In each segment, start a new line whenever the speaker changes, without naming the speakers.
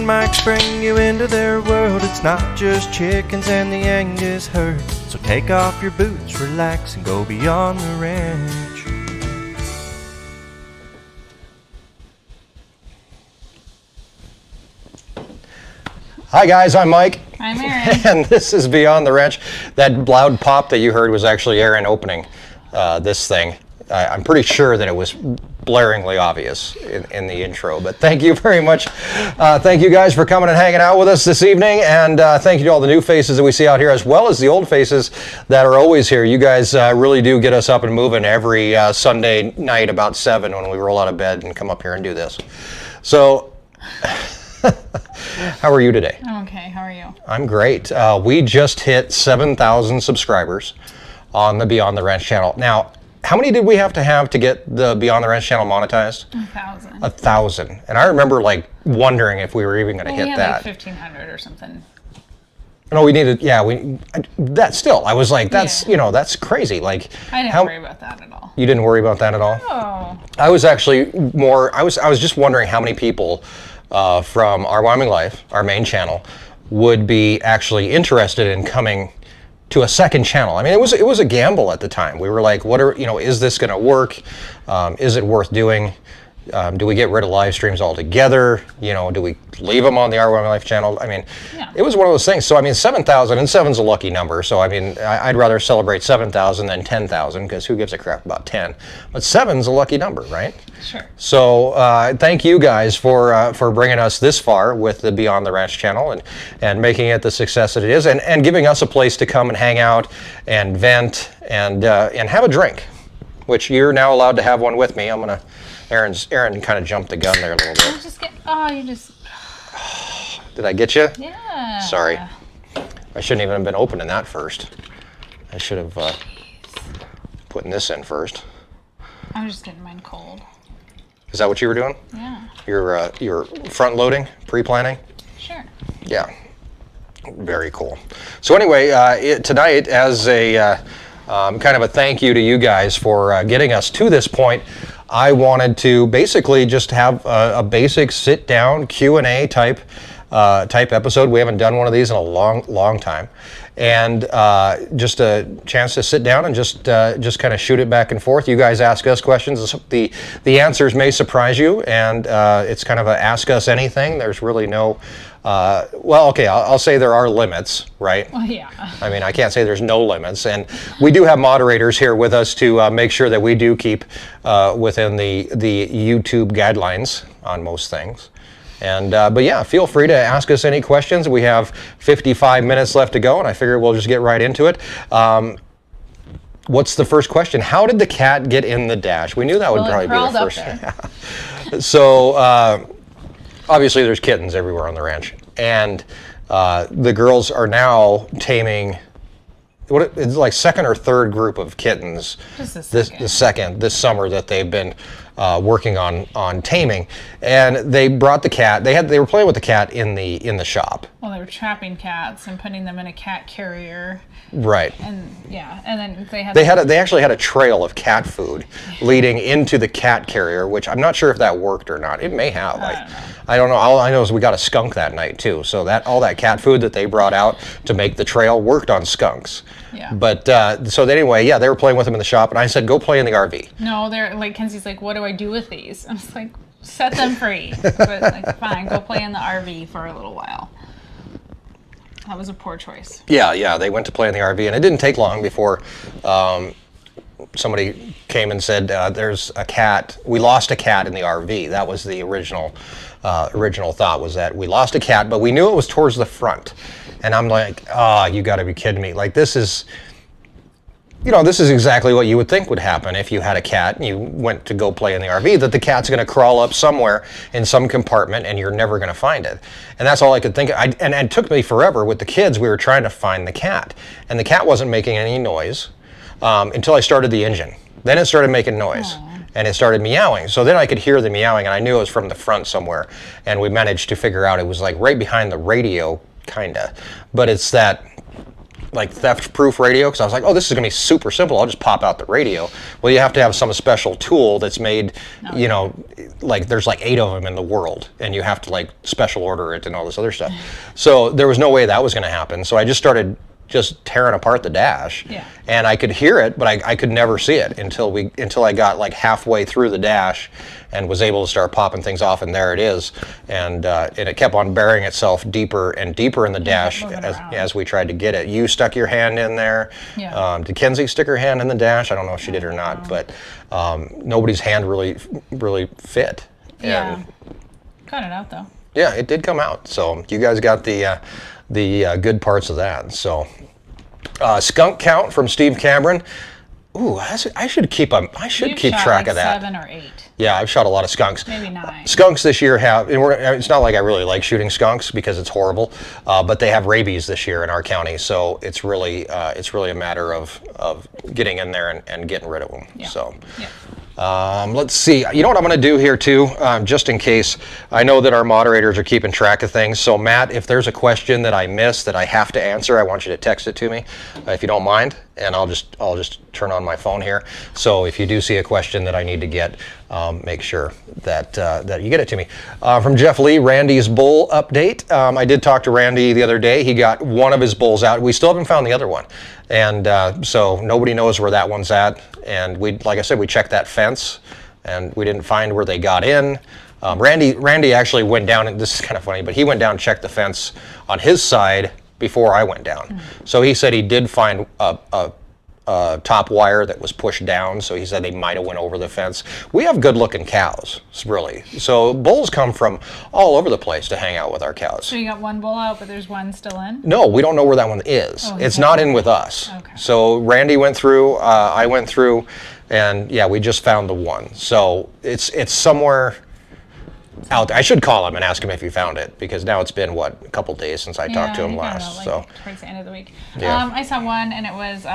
mics bring you into their world. It's not just chickens and the Angus herd. So take off your boots, relax, and go beyond the ranch.
Hi guys, I'm Mike.
I'm Erin.
And this is Beyond the Ranch. That loud pop that you heard was actually Erin opening this thing. I'm pretty sure that it was blaringly obvious in the intro, but thank you very much. Thank you guys for coming and hanging out with us this evening, and thank you to all the new faces that we see out here, as well as the old faces that are always here. You guys really do get us up and moving every Sunday night about 7 when we roll out of bed and come up here and do this. So, how are you today?
I'm okay. How are you?
I'm great. We just hit 7,000 subscribers on the Beyond the Ranch channel. Now, how many did we have to get the Beyond the Ranch channel monetized?
1,000.
1,000. And I remember like wondering if we were even going to hit
we had
that.
Like 1,500 or something.
No, we needed. Yeah, that still. I was like, that's that's crazy. Like,
I didn't worry about that at all.
You didn't worry about that at all?
Oh.
I was actually more. I was just wondering how many people from our Wyoming Life, our main channel, would be actually interested in coming to a second channel. I mean, it was a gamble at the time. We were like, is this going to work? Is it worth doing? Do we get rid of live streams altogether? Do we leave them on the Our Wyoming Life channel? I mean, It was one of those things. So, I mean, 7,000, and 7's a lucky number. So, I mean, I'd rather celebrate 7,000 than 10,000, because who gives a crap about 10? But 7's a lucky number, right?
Sure.
So, thank you guys for bringing us this far with the Beyond the Ranch channel and making it the success that it is, and giving us a place to come and hang out and vent and have a drink, which you're now allowed to have one with me. Erin kind of jumped the gun there a little bit. Did I get you?
Yeah.
Sorry. I shouldn't even have been opening that first. I should have putting this in first.
I was just getting mine cold.
Is that what you were doing?
Yeah.
You're front loading, pre-planning?
Sure.
Yeah. Very cool. So anyway, tonight, as a kind of a thank you to you guys for getting us to this point, I wanted to basically just have a basic sit-down Q&A type episode. We haven't done one of these in a long time, and just a chance to sit down and just kind of shoot it back and forth. You guys ask us questions. The answers may surprise you, and it's kind of a ask us anything. There's really no. I'll say there are limits, right?
Well, yeah.
I mean, I can't say there's no limits, and we do have moderators here with us to make sure that we do keep within the YouTube guidelines on most things. And but yeah, feel free to ask us any questions. We have 55 minutes left to go, and I figure we'll just get right into it. What's the first question? How did the cat get in the dash? We knew that would probably be the first. So. Obviously, there's kittens everywhere on the ranch, and the girls are now taming. It's like second or third group of kittens.
Just
this summer that they've been working on taming, and they brought the cat. They were playing with the cat in the shop.
Well, they were trapping cats and putting them in a cat carrier.
Right.
And yeah, and then
they actually had a trail of cat food leading into the cat carrier, which I'm not sure if that worked or not. It may have. I don't know. All I know is we got a skunk that night too. So all that cat food that they brought out to make the trail worked on skunks.
Yeah.
But so anyway, yeah, they were playing with them in the shop, and I said, "Go play in the RV."
No, they're like, Kenzie's like, "What do I do with these?" I was like, "Set them free." But like, fine, go play in the RV for a little while. That was a poor choice.
Yeah, they went to play in the RV, and it didn't take long before somebody came and said, "There's a cat. We lost a cat in the RV." That was the original thought, was that we lost a cat, but we knew it was towards the front. And I'm like, you got to be kidding me! Like this is exactly what you would think would happen if you had a cat and you went to go play in the RV, that the cat's going to crawl up somewhere in some compartment and you're never going to find it. And that's all I could think of. And it took me forever with the kids. We were trying to find the cat, and the cat wasn't making any noise until I started the engine. Then it started making noise. And it started meowing. So then I could hear the meowing, and I knew it was from the front somewhere. And we managed to figure out it was like right behind the radio, kinda. But it's that like theft-proof radio, because I was like, oh, this is going to be super simple. I'll just pop out the radio. Well, you have to have some special tool that's made, you know, like there's like 8 of them in the world, and you have to like special order it and all this other stuff. So there was no way that was going to happen. So I just started tearing apart the dash, and I could hear it, but I could never see it until I got like halfway through the dash and was able to start popping things off, and there it is, and it kept on burying itself deeper and deeper in the dash as we tried to get it. You stuck your hand in there. Did Kenzie stick her hand in the dash? I don't know if she did or not, but nobody's hand really fit.
Yeah, cut it out though.
Yeah, it did come out. So you guys got the good parts of that. So skunk count from Steve Cameron. Ooh, I should keep track of that.
7 or 8.
Yeah, I've shot a lot of skunks.
Maybe 9.
Skunks this year have, and it's not like I really like shooting skunks because it's horrible, but they have rabies this year in our county, so it's really a matter of getting in there and getting rid of them. So. Let's see. You know what I'm going to do here too, just in case. I know that our moderators are keeping track of things. So Matt, if there's a question that I missed that I have to answer, I want you to text it to me, if you don't mind, and I'll just turn on my phone here. So if you do see a question that I need to get, make sure that you get it to me. From Jeff Lee, Randy's bull update. I did talk to Randy the other day. He got one of his bulls out. We still haven't found the other one. And so nobody knows where that one's at. And like I said, we checked that fence, and we didn't find where they got in. Randy actually went down, and this is kind of funny, but he went down and checked the fence on his side before I went down. So he said he did find a top wire that was pushed down, so he said they might have went over the fence. We have good-looking cows, really. So bulls come from all over the place to hang out with our cows.
So you got one bull out, but there's one still in?
No, we don't know where that one is. It's not in with us.
Okay.
So Randy went through, I went through, and yeah, we just found the one. So it's somewhere out there. I should call him and ask him if he found it, because now it's been a couple days since I talked to him last.
Know, towards the end of the week.
Yeah.
I saw one, and it was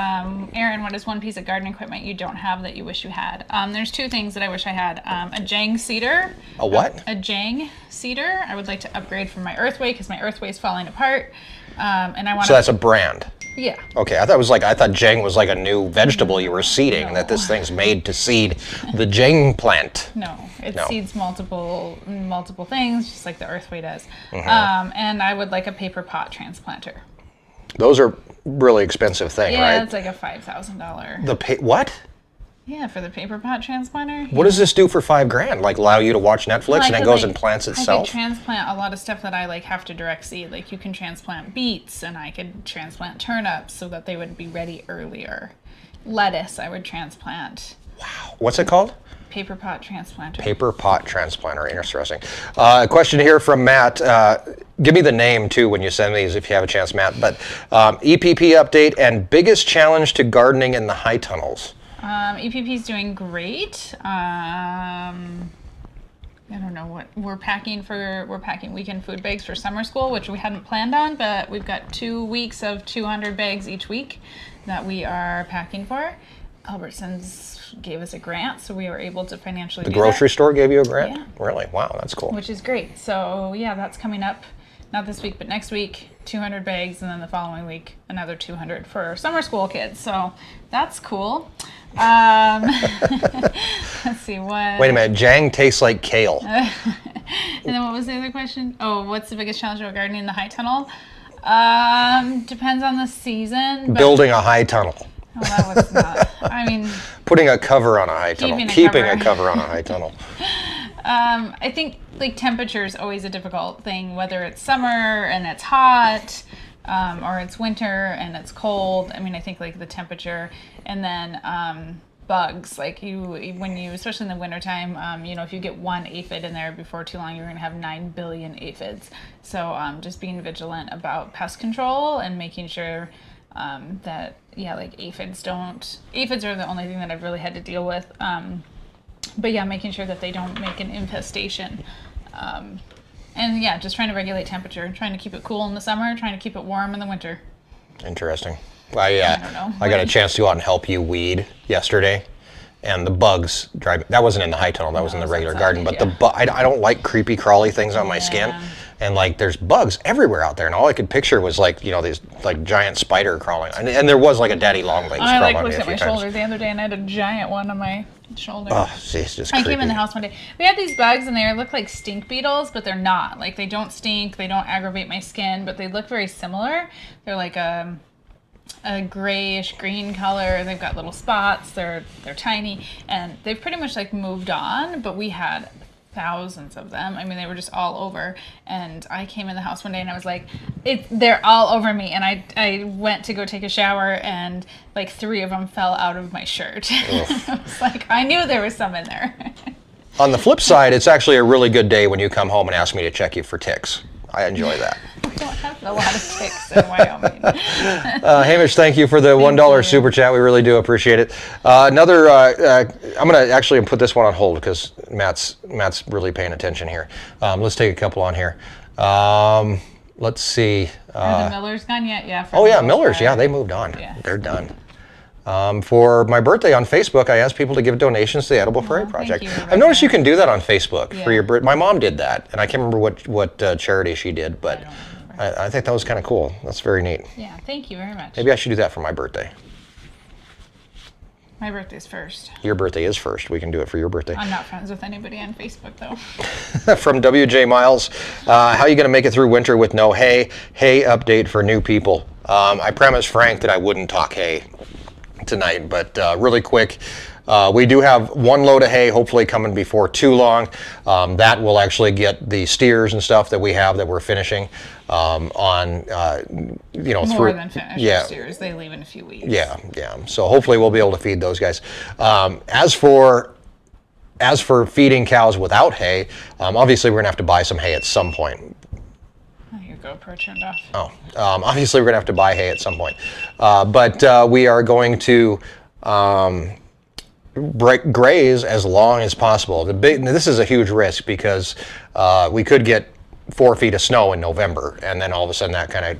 Erin, what is one piece of garden equipment you don't have that you wish you had? There's 2 things that I wish I had. A Jang seeder.
A what?
A Jang seeder. I would like to upgrade from my Earthway because my Earthway is falling apart, and I want.
So that's a brand.
Yeah.
Okay, I thought Jang was like a new vegetable you were seeding, that this thing's made to seed the Jang plant.
No, it seeds multiple things, just like the Earthway does. And I would like a paper pot transplanter.
Those are really expensive thing, right?
Yeah, it's like a $5,000.
What?
Yeah, for the paper pot transplanter.
What does this do for $5,000? Like allow you to watch Netflix and then goes and plants itself?
I could transplant a lot of stuff that I have to direct seed. Like you can transplant beets, and I could transplant turnips so that they would be ready earlier. Lettuce, I would transplant.
Wow. What's it called?
Paper pot transplanter.
Paper pot transplanter. Interesting. A question here from Matt. Give me the name too when you send these if you have a chance, Matt. But EPP update and biggest challenge to gardening in the high tunnels.
EPP is doing great. I don't know what we're packing weekend food bags for summer school, which we hadn't planned on, but we've got 2 weeks of 200 bags each week that we are packing for. Albertsons gave us a grant, so we were able to financially do that.
The grocery store gave you a grant?
Yeah.
Really? Wow, that's cool.
Which is great. So yeah, that's coming up. Not this week, but next week, 200 bags, and then the following week, another 200 for summer school kids. So that's cool. Let's see what.
Wait a minute, Jang tastes like kale.
And then what was the other question? Oh, what's the biggest challenge of gardening in the high tunnel? Depends on the season.
Building a high tunnel.
Oh, that was not. I mean.
Putting a cover on a high tunnel. Keeping a cover on a high tunnel.
I think temperature is always a difficult thing, whether it's summer and it's hot, or it's winter and it's cold. I mean, I think the temperature, and then bugs, especially in the wintertime, if you get one aphid in there before too long, you're going to have 9 billion aphids. So just being vigilant about pest control and making sure that, aphids are the only thing that I've really had to deal with. But yeah, making sure that they don't make an infestation. And yeah, just trying to regulate temperature, trying to keep it cool in the summer, trying to keep it warm in the winter.
Interesting. I got a chance to go out and help you weed yesterday, and the bugs drive me. That wasn't in the high tunnel, that was in the regular garden. But I don't like creepy crawly things on my skin, and like there's bugs everywhere out there, and all I could picture was like, you know, these like giant spider crawling, and there was like a daddy long legs
I
crawling
like
on me
looked
a
at my
few times.
shoulder the other day, and I had a giant one on my shoulder.
Oh, see, it's just
I
creepy.
came in the house one day. We had these bugs, and they look like stink beetles, but they're not. Like, they don't stink, they don't aggravate my skin, but they look very similar. They're like a grayish green color. They've got little spots. They're tiny, and they've pretty much like moved on. But we had thousands of them. I mean, they were just all over. And I came in the house one day, and I was like, they're all over me. And I went to go take a shower, and like 3 of them fell out of my shirt. I was like, I knew there was some in there.
On the flip side, it's actually a really good day when you come home and ask me to check you for ticks. I enjoy that.
We don't have a lot of ticks in Wyoming.
Hamish, thank you for the $1
you.
super chat. We really do appreciate it. I'm going to actually put this one on hold because Matt's really paying attention here. Let's take a couple on here. Let's see.
Are the Millers gone yet? Yeah.
Oh yeah, Millers. Yeah, they moved on.
Yeah.
They're done. For my birthday on Facebook, I asked people to give donations to the Edible Prairie Project.
you,
I've noticed you can do that on Facebook for
Yeah.
your birthday. My mom did that, and I can't remember what charity she did, but I think that was kind of cool. That's very neat.
Yeah, thank you very much.
Maybe I should do that for my birthday.
My birthday's first.
Your birthday is first. We can do it for your birthday.
I'm not friends with anybody on Facebook, though.
From WJ Miles, how are you going to make it through winter with no hay? Hay update for new people. I promised Frank that I wouldn't talk hay tonight, but really quick, we do have 1 load of hay hopefully coming before too long. That will actually get the steers and stuff that we have that we're finishing on, you know,
More than finished.
Yeah.
Steers. They leave in a few weeks.
Yeah. So hopefully we'll be able to feed those guys. As for feeding cows without hay, obviously we're gonna have to buy some hay at some point.
Oh, your GoPro turned off.
Oh, obviously we're gonna have to buy hay at some point, but we are going to graze as long as possible. This is a huge risk because we could get 4 feet of snow in November, and then all of a sudden that kind of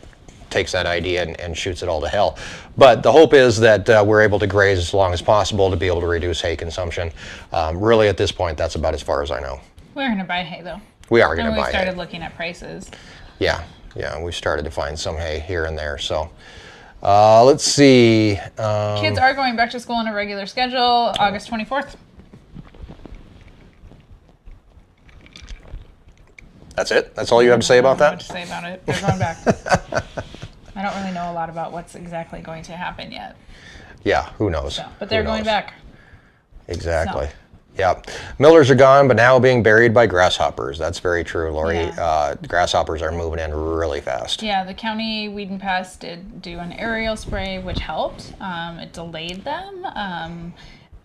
takes that idea and shoots it all to hell. But the hope is that we're able to graze as long as possible to be able to reduce hay consumption. Really, at this point, that's about as far as I know.
We're going to buy hay, though.
We are going to
And
buy
we started
hay.
looking at prices.
Yeah, we started to find some hay here and there. So let's see.
Kids are going back to school on a regular schedule, August 24th.
That's it? That's all you have to say about
I don't know what
that?
to say about it. They're going back. I don't really know a lot about what's exactly going to happen yet.
Yeah, who knows?
So, but they're
Who
going
knows?
back.
Exactly. Yeah. Millers are gone, but now being buried by grasshoppers. That's very true, Lori.
Yeah.
Grasshoppers are moving in really fast.
Yeah, the county weed and pest did do an aerial spray, which helped. It delayed them.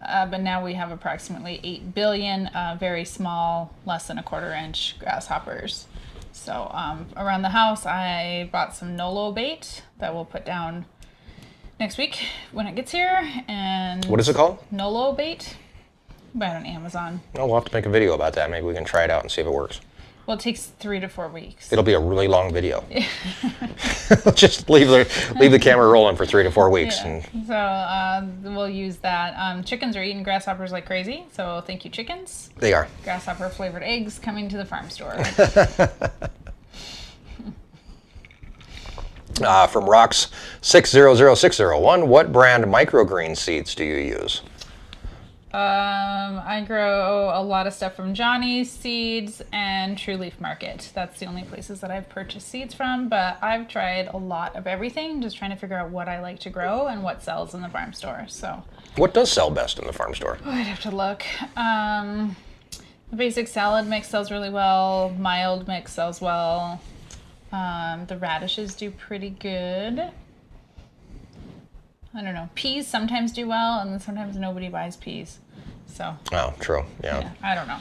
But now we have approximately 8 billion very small, less than a 1/4 inch grasshoppers. So around the house, I bought some Nolo bait that we'll put down next week when it gets here. And
What is it called?
Nolo bait. Buy it on Amazon.
Oh, we'll have to make a video about that. Maybe we can try it out and see if it works.
Well, it takes 3 to 4 weeks.
It'll be a really long video. Just leave the camera rolling for 3 to 4 weeks.
Yeah.
And
So we'll use that. Chickens are eating grasshoppers like crazy, so thank you, chickens.
they are.
Grasshopper flavored eggs coming to the farm store.
From Rocks 600601, what brand microgreen seeds do you use?
I grow a lot of stuff from Johnny's Seeds and True Leaf Market. That's the only places that I've purchased seeds from, but I've tried a lot of everything, just trying to figure out what I like to grow and what sells in the farm store. So
What does sell best in the farm store?
I'd have to look. The basic salad mix sells really well. Mild mix sells well. The radishes do pretty good. I don't know. Peas sometimes do well, and then sometimes nobody buys peas. So,
Oh, true. Yeah.
I don't know.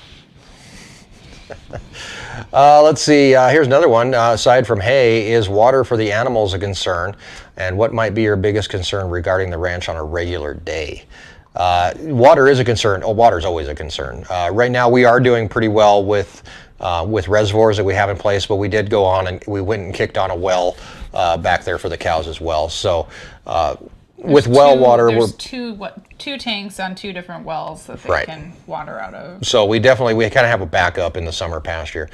Let's see. Here's another one. Aside from hay, is water for the animals a concern? And what might be your biggest concern regarding the ranch on a regular day? Water is a concern. Oh, water is always a concern. Right now, we are doing pretty well with reservoirs that we have in place, but we did go on and we went and kicked on a well back there for the cows as well. So with well water,
there's two tanks on 2 different wells that they
Right.
can water out of.
So we kind of have a backup in the summer pasture.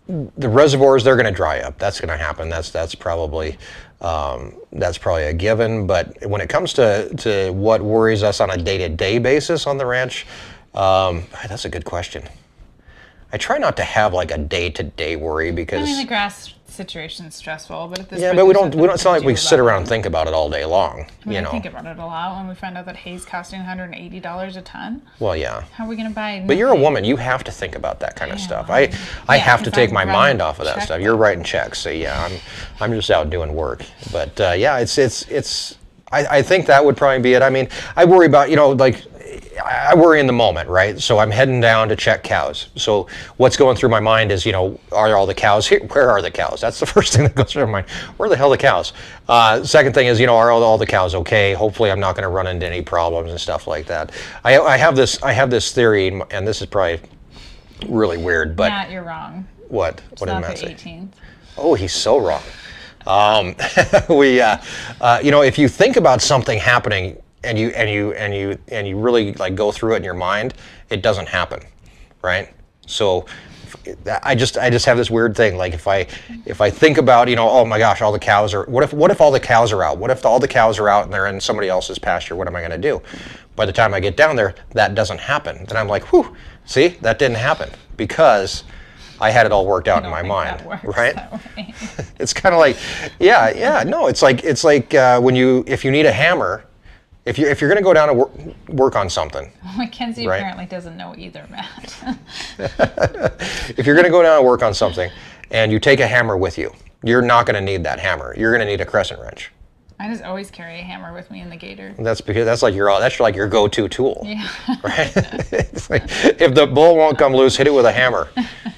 the reservoirs, they're going to dry up. That's going to happen. That's probably a given. But when it comes to what worries us on a day-to-day basis on the ranch, that's a good question. I try not to have like a day-to-day worry because.
I mean, the grass situation's stressful, but at this
yeah,
point,
but we don't. It's not like we sit around and think about it all day long.
I mean,
you know.
I think about it a lot when we find out that hay's costing $180 a ton.
Well, yeah.
How are we going to buy?
But you're a woman. You have to think about that kind of stuff. I have to take my mind off of that stuff. You're writing checks, so yeah, I'm just out doing work. But yeah, it's. I think that would probably be it. I mean, I worry about like. I worry in the moment, right? So I'm heading down to check cows. So what's going through my mind is, are all the cows here? Where are the cows? That's the first thing that goes through my mind. Where the hell are the cows? Second thing is, are all the cows okay? Hopefully I'm not going to run into any problems and stuff like that. I have this theory, and this is probably really weird, but
Matt, you're wrong.
What? What did
It's not
Matt
the
say?
18th.
Oh, he's so wrong. If you think about something happening and you really like go through it in your mind, it doesn't happen, right? So I just have this weird thing. Like if I think about, oh my gosh, all the cows are. What if all the cows are out? What if all the cows are out and they're in somebody else's pasture? What am I going to do? By the time I get down there, that doesn't happen. Then I'm like, whew, see, that didn't happen because I had it all worked out in my mind, right? It's kind of like, no, it's like if you need a hammer. If you're going to go down and work on something.
Mackenzie apparently doesn't know either, Matt.
If you're going to go down and work on something and you take a hammer with you, you're not going to need that hammer. You're going to need a crescent wrench.
I just always carry a hammer with me in the gator.
That's because that's like your go-to tool.
Yeah.
Right? It's like, if the bull won't come loose, hit it with a hammer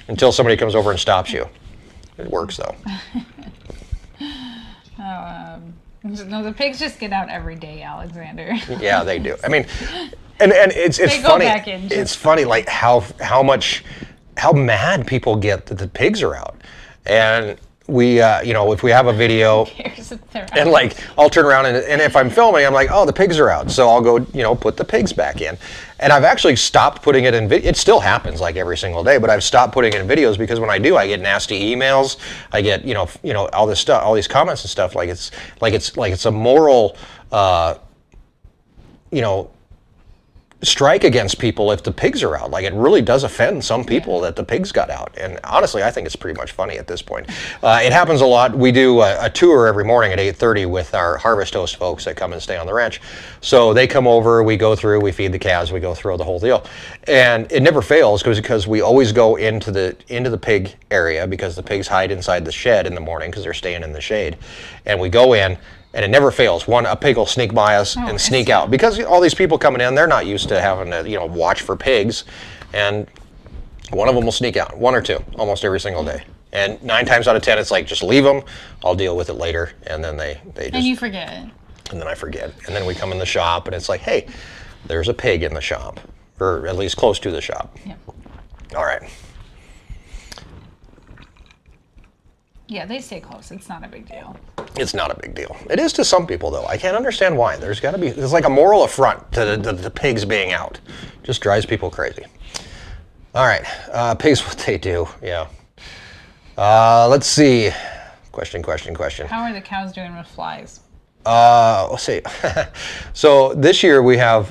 until somebody comes over and stops you. It works though.
No, the pigs just get out every day, Alexander.
Yeah, they do. I mean, and it's funny. It's funny like how mad people get that the pigs are out, and we if we have a video, and like I'll turn around and if I'm filming, I'm like, oh, the pigs are out, so I'll go put the pigs back in, and I've actually stopped putting it in video. It still happens like every single day, but I've stopped putting it in videos because when I do, I get nasty emails. I get all this stuff, all these comments and stuff. Like it's a moral strike against people if the pigs are out. Like it really does offend some people that the pigs got out. And honestly, I think it's pretty much funny at this point. It happens a lot. We do a tour every morning at 8:30 with our Harvest Host folks that come and stay on the ranch. So they come over, we go through, we feed the calves, we go through the whole deal. And it never fails because we always go into the pig area because the pigs hide inside the shed in the morning because they're staying in the shade. And we go in. And it never fails. A pig will sneak by us and sneak out because all these people coming in, they're not used to having to, watch for pigs, and one of them will sneak out, one or two, almost every single day. And 9 times out of 10, it's like just leave them. I'll deal with it later, and then they just.
And you forget.
And then I forget, and then we come in the shop, and it's like, hey, there's a pig in the shop, or at least close to the shop.
Yeah.
All right.
Yeah, they stay close. It's not a big deal.
It's not a big deal. It is to some people, though. I can't understand why. There's like a moral affront to the pigs being out. Just drives people crazy. All right, pigs, what they do, yeah. Let's see. Question.
How are the cows doing with flies?
Let's see. So this year we have,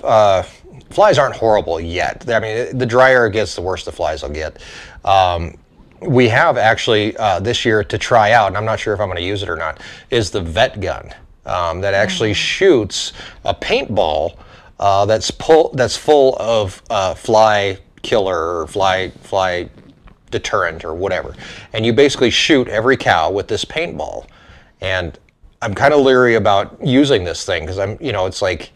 flies aren't horrible yet. I mean, the drier it gets, the worse the flies will get. We have actually this year to try out, and I'm not sure if I'm going to use it or not, is the vet gun that actually shoots a paintball that's full of fly killer or fly deterrent or whatever. And you basically shoot every cow with this paintball. And I'm kind of leery about using this thing because it's like,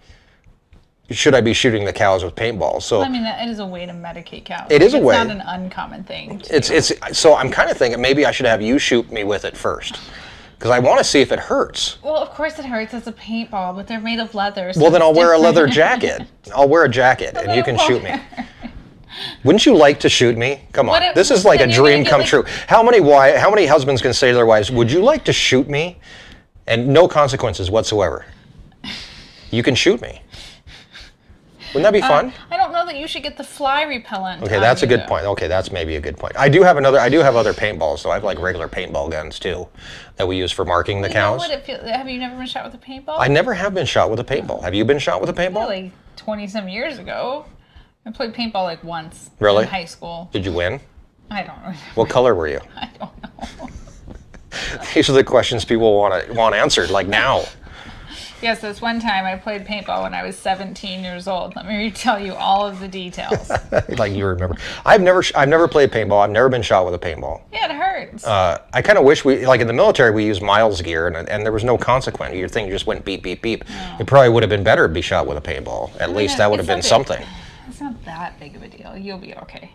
should I be shooting the cows with paintballs? So
well, I mean, that is a way to medicate cows.
It is a way.
It's not an uncommon thing.
So I'm kind of thinking maybe I should have you shoot me with it first, because I want to see if it hurts.
Well, of course it hurts. It's a paintball, but they're made of leather. So
well, then I'll wear a leather jacket. I'll wear a jacket, and you can shoot me. Wouldn't you like to shoot me? Come on, this is like a dream come true. How many husbands can say to their wives, "Would you like to shoot me?" And no consequences whatsoever. You can shoot me. Wouldn't that be fun?
I don't know that you should get the fly repellent.
Okay, that's a good point. Okay, that's maybe a good point. I do have other paintballs, so I have like regular paintball guns too that we use for marking the cows.
Have you never been shot with a paintball?
I never have been shot with a paintball. Have you been shot with a paintball?
Yeah, like 20-some years ago. I played paintball like once.
Really?
In high school.
Did you win?
I don't know.
What color were you?
I don't know.
These are the questions people want answered, like now.
Yes, this one time I played paintball when I was 17 years old. Let me tell you all of the details.
Like you remember. I've never played paintball. I've never been shot with a paintball.
Yeah, it hurts.
I kind of wish like in the military we used miles gear and there was no consequence. Your thing just went beep, beep, beep. No. It probably would have been better to be shot with a paintball. At least that would have been something.
It's not that big of a deal. You'll be okay.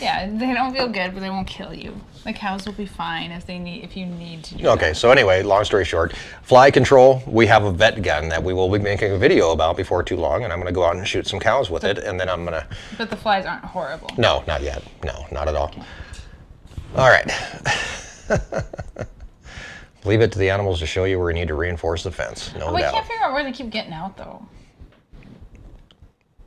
Yeah, they don't feel good, but they won't kill you. The cows will be fine if you need to do
Okay,
that.
so anyway, long story short, fly control, we have a vet gun that we will be making a video about before too long, and I'm going to go out and shoot some cows with it, and then I'm going to...
But the flies aren't horrible.
No, not yet. No, not at all. Okay. All right. Leave it to the animals to show you where you need to reinforce the fence. No doubt.
We can't figure out where they keep getting out, though.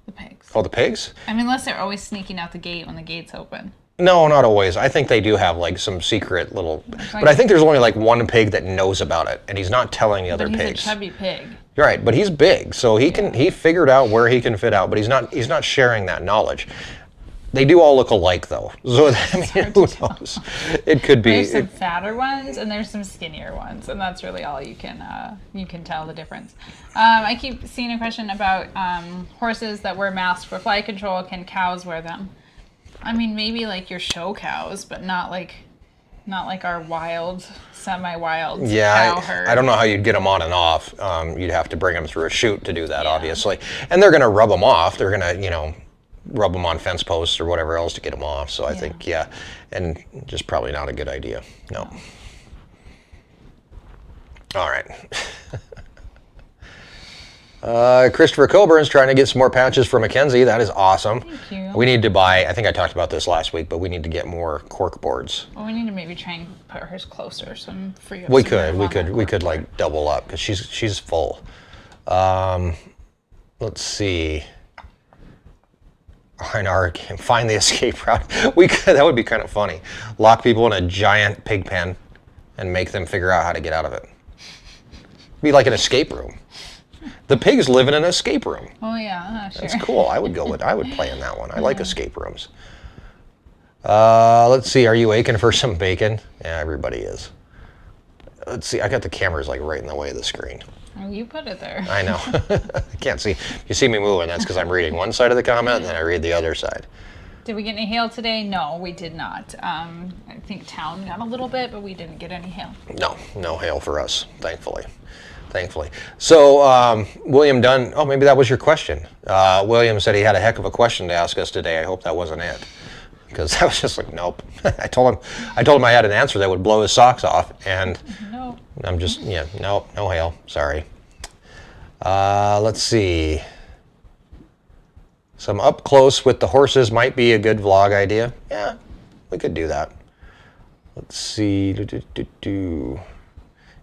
The pigs.
Oh, the pigs?
I mean, unless they're always sneaking out the gate when the gate's open.
No, not always. I think they do have like some secret little... But I think there's only like one pig that knows about it, and he's not telling the other pigs.
He's a chubby pig.
Right, but he's big, so he figured out where he can fit out, but he's not sharing that knowledge. They do all look alike, though. So I mean, who knows? It could be.
There's some fatter ones and there's some skinnier ones, and that's really all you can tell the difference. I keep seeing a question about horses that wear masks for fly control. Can cows wear them? I mean, maybe like your show cows, but not like our wild, semi-wild cow herd.
I don't know how you'd get them on and off. You'd have to bring them through a chute to do that, obviously. And they're going to rub them off. They're going to, rub them on fence posts or whatever else to get them off. So I think, and just probably not a good idea. No. All right. Christopher Coburn's trying to get some more patches for Mackenzie. That is awesome.
Thank you.
We need to buy, I think I talked about this last week, but we need to get more cork boards.
Well, we need to maybe try and put hers closer so I'm free up.
We could like double up because she's full. Let's see. Find the escape route. That would be kind of funny. Lock people in a giant pig pen and make them figure out how to get out of it. Be like an escape room. The pigs live in an escape room.
Oh yeah, sure.
That's cool. I would play in that one. I like escape rooms. Let's see. Are you aching for some bacon? Yeah, everybody is. Let's see. I got the cameras like right in the way of the screen.
Oh, you put it there.
I know. I can't see. You see me moving. That's because I'm reading one side of the comment and then I read the other side.
Did we get any hail today? No, we did not. I think town got a little bit, but we didn't get any hail. No hail for us, thankfully. So William Dunn, maybe that was your question. William said he had a heck of a question to ask us today. I hope that wasn't it. Because I was just like, nope. I told him I had an answer that would blow his socks off, and no.
I'm just, no hail, sorry. Let's see. Some up close with the horses might be a good vlog idea. Yeah, we could do that. Let's see.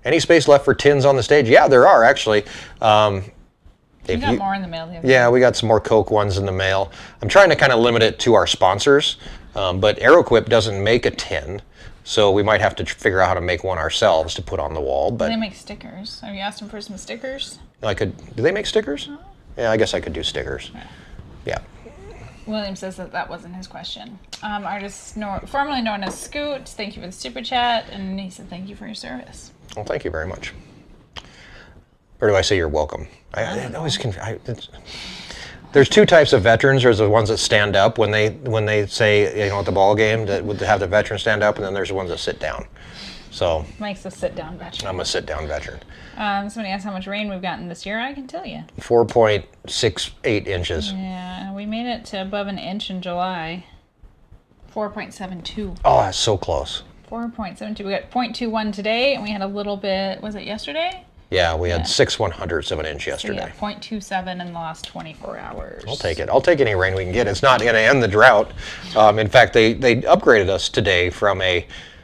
Any space left for tins on the stage? Yeah, there are actually.
We got more in the mail.
Yeah, we got some more Coke ones in the mail. I'm trying to kind of limit it to our sponsors, but AeroQuip doesn't make a tin, so we might have to figure out how to make one ourselves to put on the wall. But
they make stickers. Have you asked them for some stickers?
Do they make stickers? No. Yeah, I guess I could do stickers. Yeah.
William says that wasn't his question. Artist formerly known as Scoot, thank you for the super chat, and he said thank you for your service.
Well, thank you very much. Or do I say you're welcome? I always there's two types of veterans. There's the ones that stand up when they say, at the ball game, that would have the veteran stand up, and then there's the ones that sit down. So
Mike's a sit-down veteran.
I'm a sit-down veteran.
Somebody asked how much rain we've gotten this year. I can tell you.
4.68 inches.
Yeah, we made it to above an inch in July. 4.72.
Oh, that's so close.
4.72. We got 0.21 today, and we had a little bit. Was it yesterday?
Yeah, we had 6/100ths of an inch yesterday.
So 0.27 in the last 24 hours.
I'll take it. I'll take any rain we can get. It's not going to end the drought. In fact, they upgraded us today from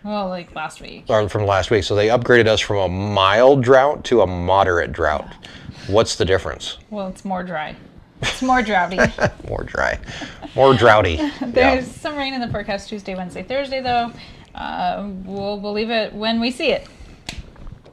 like last week.
Or from last week. So they upgraded us from a mild drought to a moderate drought. What's the difference?
Well, it's more dry. It's more droughty.
More dry. More droughty.
There's some rain in the forecast Tuesday, Wednesday, Thursday, though. We'll believe it when we see it.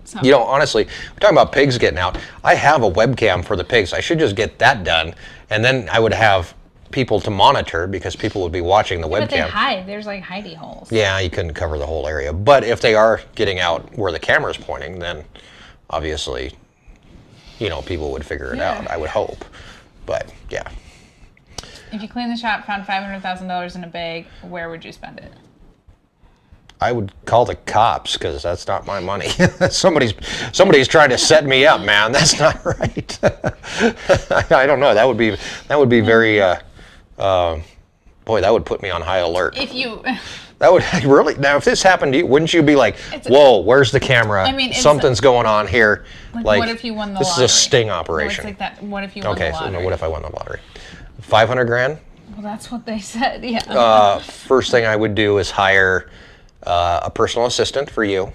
So.
You know, honestly, we're talking about pigs getting out. I have a webcam for the pigs. I should just get that done, and then I would have people to monitor because people would be watching the webcam.
But they hide. There's like hidey holes.
Yeah, you couldn't cover the whole area. But if they are getting out where the camera's pointing, then obviously, you know, people would figure it out, I would hope. But, yeah.
If you clean the shop, found $500,000 in a bag, where would you spend it?
I would call the cops because that's not my money. somebody's trying to set me up, man. That's not right. I don't know. That would be very boy, that would put me on high alert.
If you
That would really, now if this happened to you, wouldn't you be like, whoa, where's the camera?
I mean,
something's going on here.
Like what if you won the
this
lottery?
This is a sting operation.
It's like that. What if you won the lottery?
Okay, so what if I won the lottery? 500 grand?
Well, that's what they said, yeah.
First thing I would do is hire a personal assistant for you.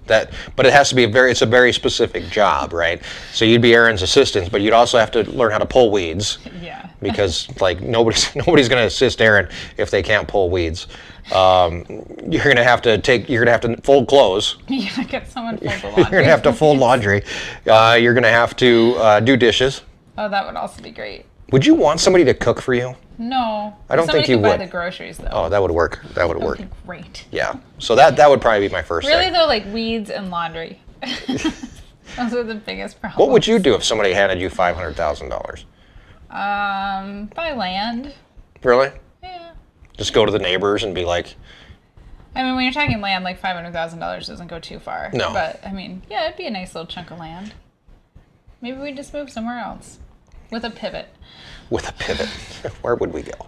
But it has to be it's a very specific job, right? So you'd be Erin's assistant, but you'd also have to learn how to pull weeds.
Yeah.
Because like nobody's going to assist Erin if they can't pull weeds. You're going to have to fold clothes.
You're going to get someone to fold the laundry.
You're going to have to fold laundry. You're going to have to do dishes.
Oh, that would also be great.
Would you want somebody to cook for you?
No.
I don't think you would.
Somebody could buy the groceries, though.
Oh, that would work. That would work.
Be great.
Yeah. So that would probably be my first thing.
Really, though, like weeds and laundry. Those are the biggest problems.
What would you do if somebody handed you $500,000?
Buy land.
Really?
Yeah.
Just go to the neighbors and be like...
I mean, when you're talking land, like $500,000 doesn't go too far.
No.
But, I mean, yeah, it'd be a nice little chunk of land. Maybe we just move somewhere else. With a pivot.
With a pivot. Where would we go?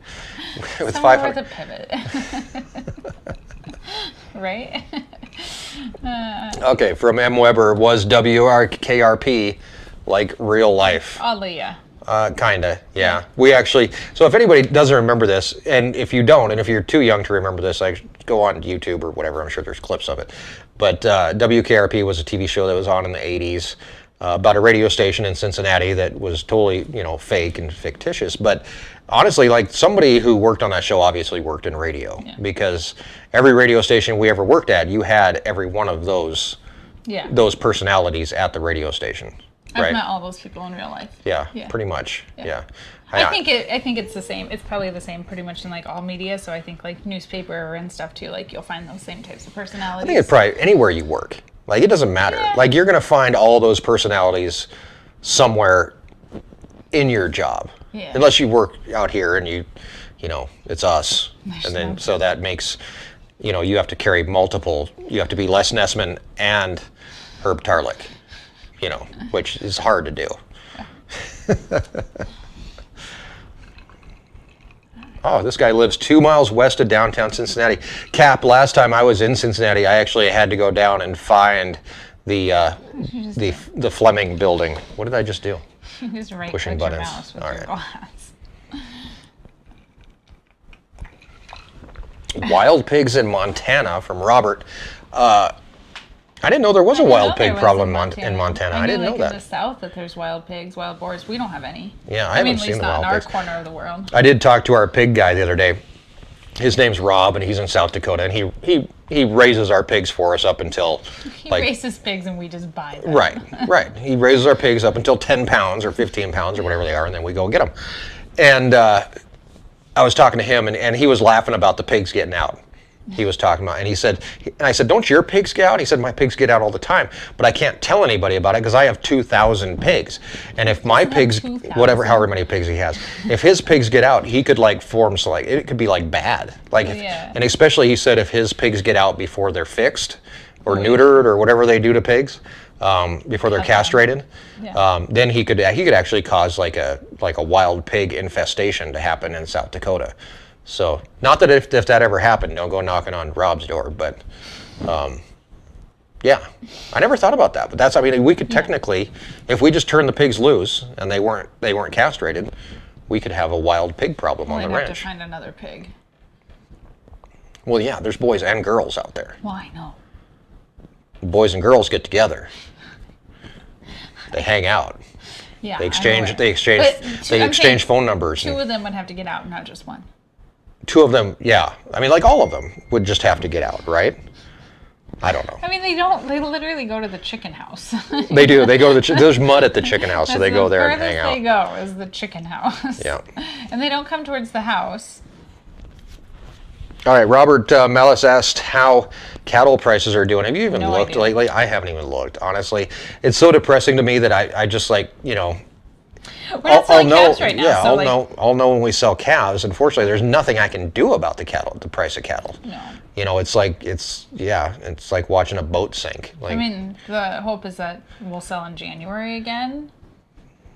With
Somewhere with a pivot. Right?
Okay, from M. Weber, was WRKRP like real life?
Oddly, yeah.
Kinda, yeah. We actually, so if anybody doesn't remember this, and if you don't, and if you're too young to remember this, go on YouTube or whatever, I'm sure there's clips of it. But WKRP was a TV show that was on in the 80s. About a radio station in Cincinnati that was totally, fake and fictitious. But honestly, like somebody who worked on that show obviously worked in radio because every radio station we ever worked at, you had every one of those personalities at the radio station. Right?
I've met all those people in real life.
Yeah. Pretty much. Yeah.
I think it's the same. It's probably the same pretty much in like all media. So I think like newspaper and stuff too, like you'll find those same types of personalities.
I think it's probably anywhere you work. Like, it doesn't matter. Yeah. Like, you're going to find all those personalities somewhere in your job. Yeah. Unless you work out here and it's us. And then, so that makes, you have to carry multiple, you have to be Les Nessman and Herb Tarlick, which is hard to do. Yeah. Oh, this guy lives 2 miles west of downtown Cincinnati. Cap, last time I was in Cincinnati, I actually had to go down and find the Fleming building. What did I just do?
You just
pushing buttons.
Your mouse with your glass.
Wild pigs in Montana from Robert. I didn't know there was a wild pig problem in Montana. I didn't know that.
In the south that there's wild pigs, wild boars. We don't have any.
Yeah, I haven't seen the wild pigs.
At least not in our corner of the world.
I did talk to our pig guy the other day. His name's Rob, and he's in South Dakota, and he raises our pigs for us up until
he raises pigs, and we just buy them.
Right. He raises our pigs up until 10 pounds or 15 pounds or whatever they are, and then we go get them. And I was talking to him, and he was laughing about the pigs getting out. He was talking about, and I said, don't your pigs get out? He said, my pigs get out all the time, but I can't tell anybody about it because I have 2,000 pigs. And if my pigs, however many pigs he has, if his pigs get out, he could it could be like bad. And especially he said if his pigs get out before they're fixed or neutered or whatever they do to pigs, before they're castrated, then he could actually cause like a wild pig infestation to happen in South Dakota. So, not that if that ever happened, don't go knocking on Rob's door, but yeah, I never thought about that. But we could technically, if we just turned the pigs loose and they weren't castrated, we could have a wild pig problem on the ranch.
We'd have to find another pig.
Well, yeah, there's boys and girls out there.
Well, I know.
Boys and girls get together. They hang out.
Yeah,
They
I'm
exchange.
aware.
They exchange.
But
They
I'm
exchange
saying
phone numbers.
Two of them would have to get out, not just one.
Two of them, yeah. I mean, like all of them would just have to get out, right? I don't know.
I mean, they don't. They literally go to the chicken house.
They do. They go to the. There's mud at the chicken house, so they go there and hang
The
out.
furthest they go is the chicken house.
Yeah.
And they don't come towards the house.
All right. Robert Mellis asked how cattle prices are doing. Have you even
No
looked
idea.
lately? I haven't even looked. Honestly, it's so depressing to me that I just like
We're not selling calves right now.
Yeah,
so
I'll know when we sell calves. Unfortunately, there's nothing I can do about the price of cattle.
No.
It's like watching a boat sink. Like,
I mean, the hope is that we'll sell in January again.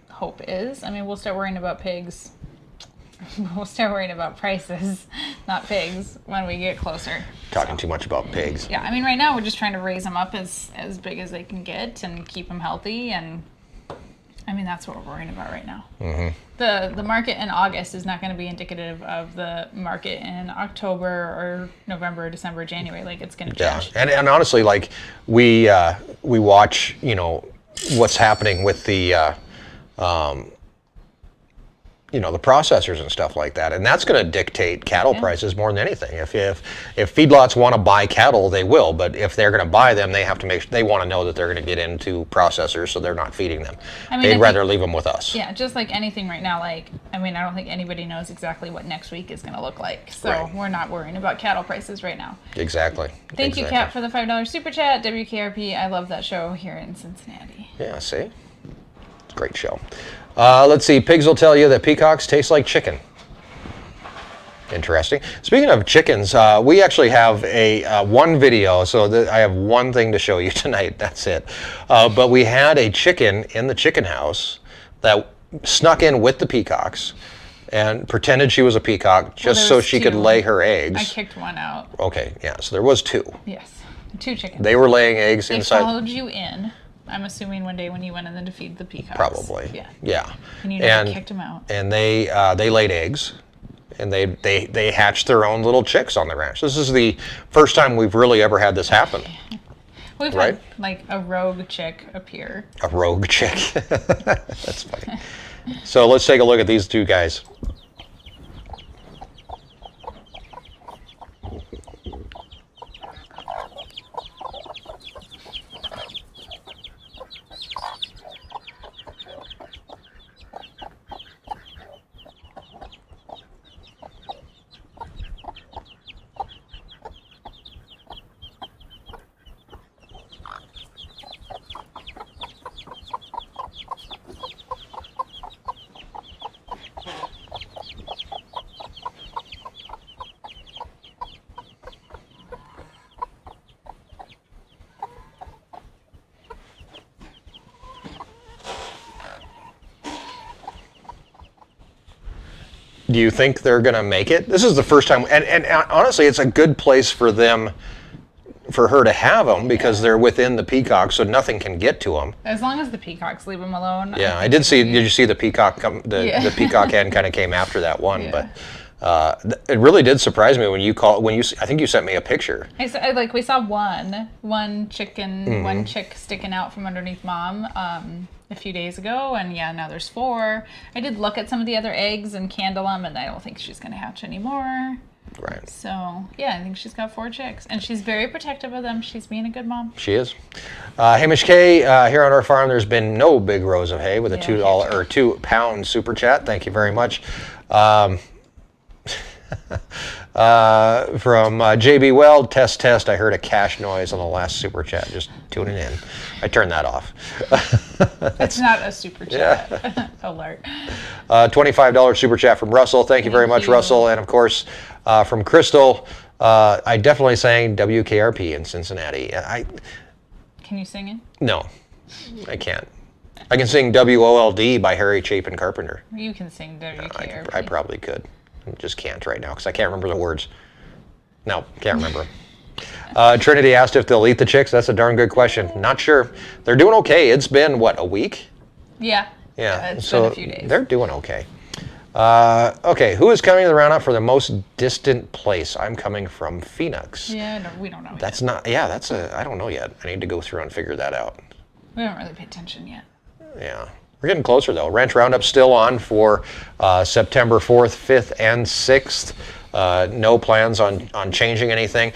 Hope is. I mean, we'll start worrying about pigs. We'll start worrying about prices, not pigs, when we get closer.
talking too much about pigs.
Yeah, I mean, right now we're just trying to raise them up as big as they can get and keep them healthy, and I mean that's what we're worrying about right now. Mm-hmm. The market in August is not going to be indicative of the market in October or November, December, January. Like it's going to change.
Yeah, and honestly, like we watch, what's happening with the the processors and stuff like that, and that's going to dictate cattle prices more than anything. If feedlots want to buy cattle, they will, but if they're going to buy them, they have to they want to know that they're going to get into processors, so they're not feeding them. They'd rather leave them with us.
Yeah, just like anything right now. Like, I mean, I don't think anybody knows exactly what next week is going to look like, so we're not worrying about cattle prices right now.
Exactly.
Thank you, Kat, for the $5 super chat. WKRP, I love that show here in Cincinnati.
Yeah, see? It's a great show. Let's see. Pigs will tell you that peacocks taste like chicken. Interesting. Speaking of chickens, we actually have one video, so I have one thing to show you tonight. That's it. But we had a chicken in the chicken house that snuck in with the peacocks and pretended she was a peacock just so she could lay her eggs.
I kicked one out.
Okay, yeah, so there was two.
Yes, 2 chickens.
They were laying eggs
They
inside.
followed you in. I'm assuming one day when you went in to feed the peacocks.
Probably.
Yeah. And you never kicked them out.
And they laid eggs, and they hatched their own little chicks on the ranch. This is the first time we've really ever had this happen.
We've had like a rogue chick appear.
A rogue chick. That's funny. So let's take a look at these two guys. Do you think they're going to make it? This is the first time, and honestly, it's a good place for her to have them because they're within the peacock, so nothing can get to them.
As long as the peacock leave them alone.
Yeah, I did see. Did you see the peacock? The peacock hen kind of came after that one, but it really did surprise me when you I think you sent me a picture.
We saw one chicken, one chick sticking out from underneath mom a few days ago, and now there's 4. I did look at some of the other eggs and candle them, and I don't think she's going to hatch anymore.
Right.
So, I think she's got 4 chicks, and she's very protective of them. She's being a good mom.
She is. Hamish K, here on our farm, there's been no big rows of hay with a $2 or £2 super chat. Thank you very much. From JB Weld, test. I heard a cash noise on the last super chat. Just tuning in. I turned that off.
It's not a super chat alert.
$25 super chat from Russell. Thank you very much, Russell. And of course, from Crystal, I definitely sang WKRP in Cincinnati.
Can you sing it?
No, I can't. I can sing WOLD by Harry Chapin Carpenter.
You can sing WKRP.
I probably could. I just can't right now because I can't remember the words. No, can't remember. Trinity asked if they'll eat the chicks. That's a darn good question. Not sure. They're doing okay. It's been, a week?
Yeah.
Yeah.
It's been a few days.
They're doing okay. Okay, who is coming to the Roundup for the most distant place? I'm coming from Phoenix.
Yeah, no, we don't know
That's
yet.
I don't know yet. I need to go through and figure that out.
We haven't really paid attention yet.
Yeah. We're getting closer though. Ranch Roundup's still on for September 4th, 5th, and 6th. No plans on changing anything.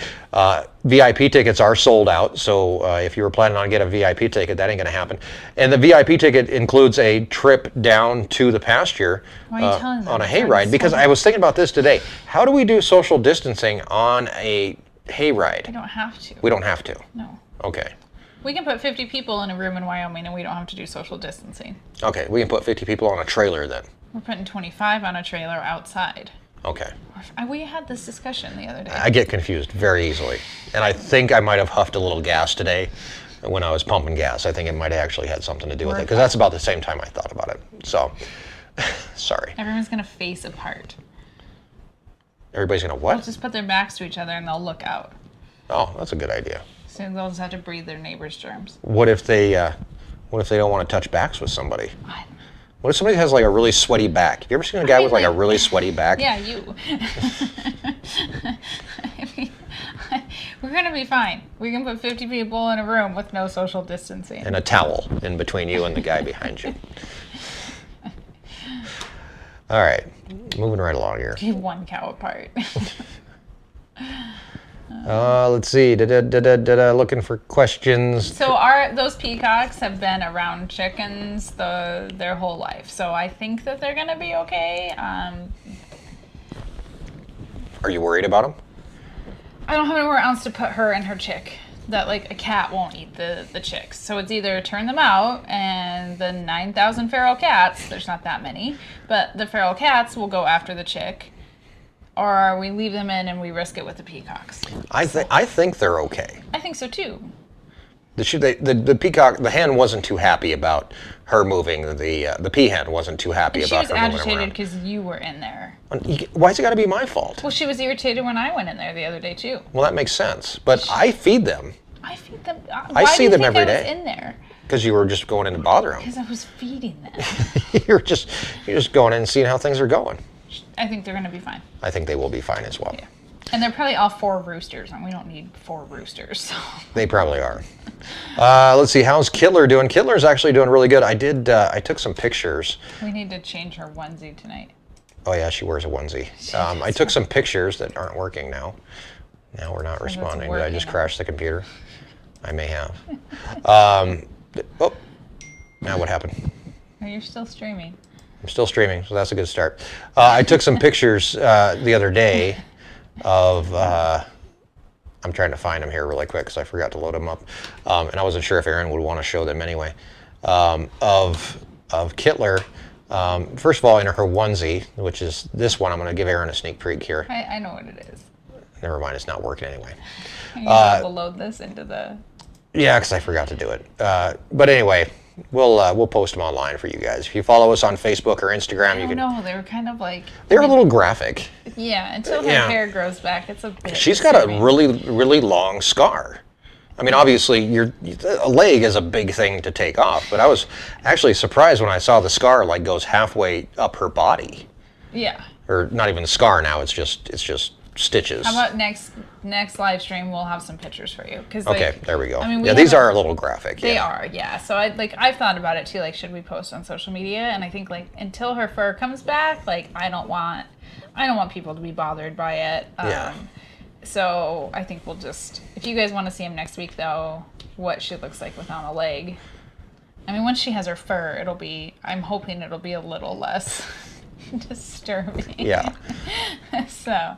VIP tickets are sold out, so if you were planning on getting a VIP ticket, that ain't going to happen. And the VIP ticket includes a trip down to the pasture
Why are you telling them?
on a hayride. Because I was thinking about this today. How do we do social distancing on a hayride?
We don't have to.
We don't have to.
No.
Okay.
We can put 50 people in a room in Wyoming and we don't have to do social distancing.
Okay, we can put 50 people on a trailer then.
We're putting 25 on a trailer outside.
Okay.
We had this discussion the other day.
I get confused very easily. And I think I might have huffed a little gas today when I was pumping gas. I think it might have actually had something to do with it, because that's about the same time I thought about it. So, sorry.
Everyone's going to face apart.
Everybody's going to what?
They'll just put their backs to each other and they'll look out.
Oh, that's a good idea.
So they'll just have to breathe their neighbor's germs.
What if they don't want to touch backs with somebody?
What?
What if somebody has like a really sweaty back? Have you ever seen a guy with like a really sweaty back?
Yeah, you. I mean, we're going to be fine. We can put 50 people in a room with no social distancing.
And a towel in between you and the guy behind you. All right, moving right along here.
Keep one cow apart.
Let's see. Looking for questions.
So those peacocks have been around chickens their whole life. So I think that they're going to be okay.
Are you worried about them?
I don't have anywhere else to put her and her chick. That like a cat won't eat the chicks. So it's either turn them out and the 9,000 feral cats, there's not that many, but the feral cats will go after the chick, or we leave them in and we risk it with the peacocks.
I think they're okay.
I think so too.
The peacock, the hen wasn't too happy about her moving. The peahen wasn't too happy about her moving around.
She was agitated because you were in there.
Why's it got to be my fault?
Well, she was irritated when I went in there the other day too.
Well, that makes sense. But I feed them.
I feed them.
I see them every day.
Why do you think I was in there?
Because you were just going in to bother them.
Because I was feeding them.
you're just going in and seeing how things are going.
I think they're going to be fine.
I think they will be fine as well.
Yeah. And they're probably all 4 roosters, and we don't need 4 roosters. So.
They probably are. Let's see, how's Kittler doing? Kittler's actually doing really good. I took some pictures.
We need to change her onesie tonight.
Oh yeah, she wears a onesie. I took some pictures that aren't working now. Now we're not responding. Did I just crash the computer? I may have. Now what happened?
Oh, you're still streaming.
I'm still streaming, so that's a good start. I took some pictures the other day of, I'm trying to find them here really quick because I forgot to load them up. And I wasn't sure if Erin would want to show them anyway. Of Kittler, first of all, in her onesie, which is this one. I'm going to give Erin a sneak peek here.
I know what it is.
Never mind, it's not working anyway.
Are you able to load this into the...
Yeah, because I forgot to do it. But anyway, we'll post them online for you guys. If you follow us on Facebook or Instagram, you can.
No, they were kind of like.
They're a little graphic.
Yeah, until her hair grows back, it's a bit.
She's got a really long scar. I mean, obviously, a leg is a big thing to take off, but I was actually surprised when I saw the scar like goes halfway up her body.
Yeah.
Or not even a scar now. It's just stitches.
How about next live stream we'll have some pictures for you?
Okay, there we go.
I mean,
these are a little graphic.
They are, yeah. So I've thought about it too. Like, should we post on social media? And I think like until her fur comes back, like I don't want people to be bothered by it.
Yeah.
So I think we'll just, if you guys want to see him next week though, what she looks like without a leg. I mean, once she has her fur, I'm hoping it'll be a little less disturbing.
Yeah.
So,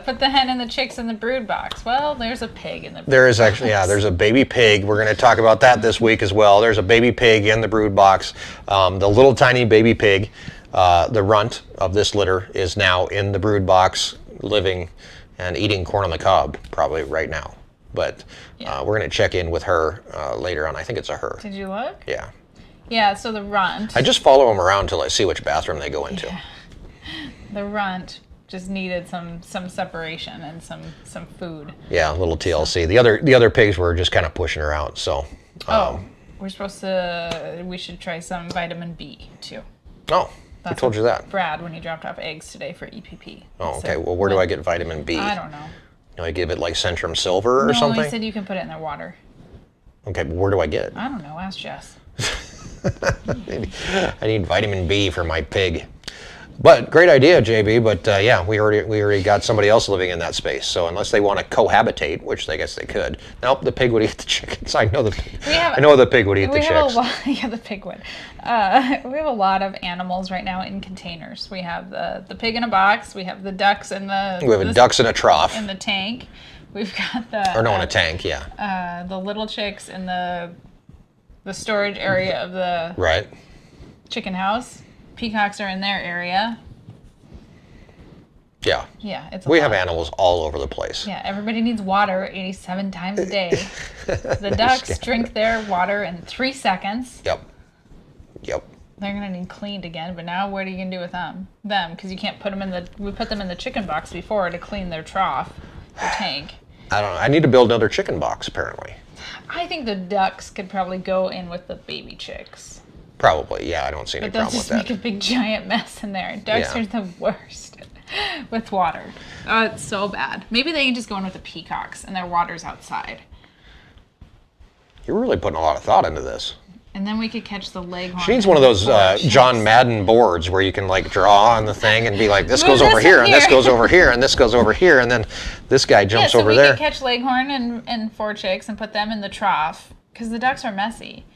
put the hen and the chicks in the brood box. Well, there's a pig in the brood box.
There is actually, there's a baby pig. We're going to talk about that this week as well. There's a baby pig in the brood box. The little tiny baby pig, the runt of this litter, is now in the brood box, living and eating corn on the cob probably right now. But we're going to check in with her later on. I think it's a her.
Did you look?
Yeah.
Yeah, so the runt.
I just follow them around until I see which bathroom they go into.
Yeah. The runt just needed some separation and some food.
Yeah, a little TLC. The other pigs were just kind of pushing her out. So.
We should try some vitamin B too.
Oh, who told you that?
Brad, when he dropped off eggs today for EPP.
Oh, okay. Well, where do I get vitamin B?
I don't know.
Do I give it like Centrum Silver or
no,
something?
he said you can put it in their water.
Okay, but where do I get it?
I don't know. Ask Jess.
I need vitamin B for my pig. But great idea, JB. But yeah, we already got somebody else living in that space. So unless they want to cohabitate, which I guess they could. Nope, the pig would eat the chickens. I know the pig would eat the chicks.
Yeah, the pig would. We have a lot of animals right now in containers. We have the pig in a box. We have the ducks in the.
We have ducks in a trough.
In the tank. We've got
in a tank, yeah.
The little chicks in the storage area of the chicken house. Peacocks are in their area.
Yeah.
Yeah, it's
we have animals all over the place.
Yeah, everybody needs water 87 times a day. The ducks drink their water in 3 seconds.
Yep.
They're gonna need cleaned again, but now what are you gonna do with them? Because you can't put them we put them in the chicken box before to clean their trough, their tank.
I don't know. I need to build another chicken box, apparently.
I think the ducks could probably go in with the baby chicks.
Probably, yeah. I don't see any problem with that.
But they'll just make a big giant mess in there. Ducks are the worst with water. Oh, it's so bad. Maybe they can just go in with the peacocks and their water's outside.
You're really putting a lot of thought into this.
And then we could catch the leghorn.
She needs one of those John Madden boards where you can like draw on the thing and be like, this goes over here, and this goes over here, and this goes over here, and then this guy jumps over there.
So we could catch leghorn and 4 chicks and put them in the trough because the ducks are messy.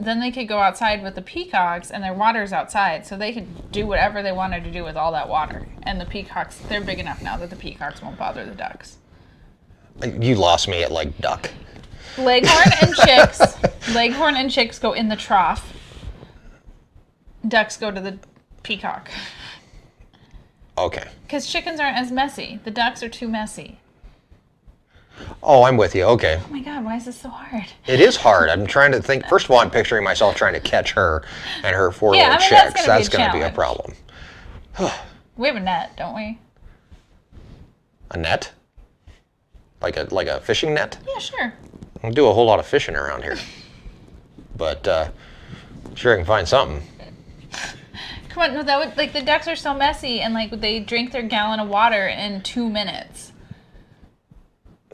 Then they could go outside with the peacocks and their water's outside, so they could do whatever they wanted to do with all that water. And the peacocks, they're big enough now that the peacocks won't bother the ducks.
You lost me at like duck.
Leghorn and chicks go in the trough. Ducks go to the peacock.
Okay.
Because chickens aren't as messy. The ducks are too messy.
Oh, I'm with you. Okay.
Oh my God, why is this so hard?
It is hard. I'm trying to think. First of all, I'm picturing myself trying to catch her and her 4 little chicks. That's going to be a problem.
We have a net, don't we?
A net? Like a fishing net?
Yeah, sure.
I don't do a whole lot of fishing around here. But sure, I can find something.
Come on, no, that would the ducks are so messy and they drink their gallon of water in 2 minutes.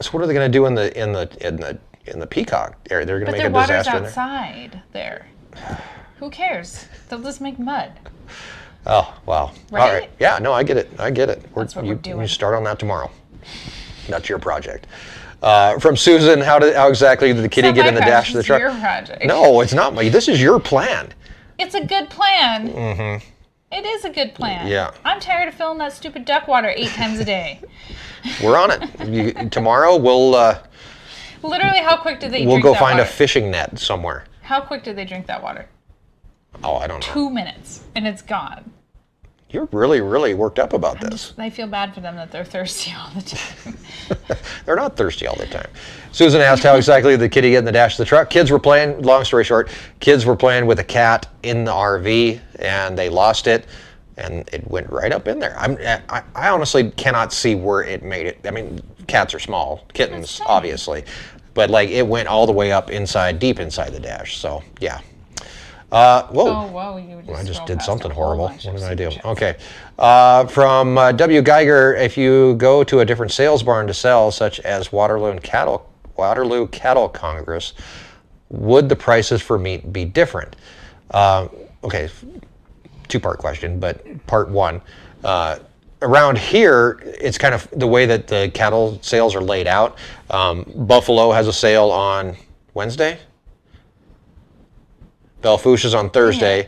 So what are they going to do in the peacock area? They're going to make a disaster in there.
But their water's outside there. Who cares? They'll just make mud.
Oh, wow.
Right?
All right. Yeah, no, I get it.
That's what we're doing.
You start on that tomorrow. That's your project. From Susan, how exactly did the kitty get in the dash of the truck?
It's your project.
No, it's not my. This is your plan.
It's a good plan. Mm-hmm. It is a good plan.
Yeah.
I'm tired of filling that stupid duck water 8 times a day.
We're on it. Tomorrow we'll.
Literally, how quick did they drink that water?
We'll go find a fishing net somewhere.
How quick did they drink that water?
Oh, I don't know.
2 minutes, and it's gone.
You're really, really worked up about this.
I feel bad for them that they're thirsty all the time.
They're not thirsty all the time. Susan asked how exactly did the kitty get in the dash of the truck. Kids were playing, long story short, kids were playing with a cat in the RV, and they lost it, and it went right up in there. I honestly cannot see where it made it. I mean, cats are small, kittens, obviously. But it went all the way up inside, deep inside the dash, so yeah. Whoa.
Oh, whoa, you just
I just did something horrible. What did I do?
Chips.
Okay. From W. Geiger, if you go to a different sales barn to sell, such as Waterloo Cattle Congress, would the prices for meat be different? Okay, 2-part question, but part 1. Around here, it's kind of the way that the cattle sales are laid out. Buffalo has a sale on Wednesday. Belfouche is on Thursday.
Yeah.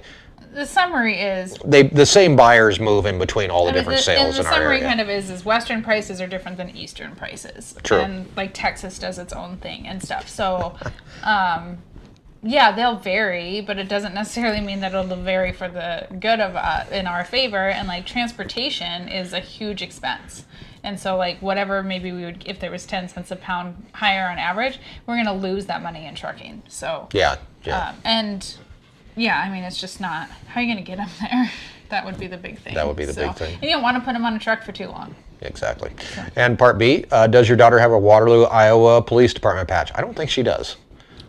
The summary is
the same buyers move in between all the different sales in our area.
The summary kind of is Western prices are different than Eastern prices.
True.
And Texas does its own thing and stuff. So, yeah, they'll vary, but it doesn't necessarily mean that it'll vary for the good of in our favor. And transportation is a huge expense. And so whatever maybe we would, if there was 10 cents a pound higher on average, we're going to lose that money in trucking. So
yeah.
Yeah, I mean, it's just not, how are you going to get them there? That would be the big thing.
That would be the big thing.
And you don't want to put them on a truck for too long.
Exactly. So. And part B, does your daughter have a Waterloo, Iowa Police Department patch? I don't think she does.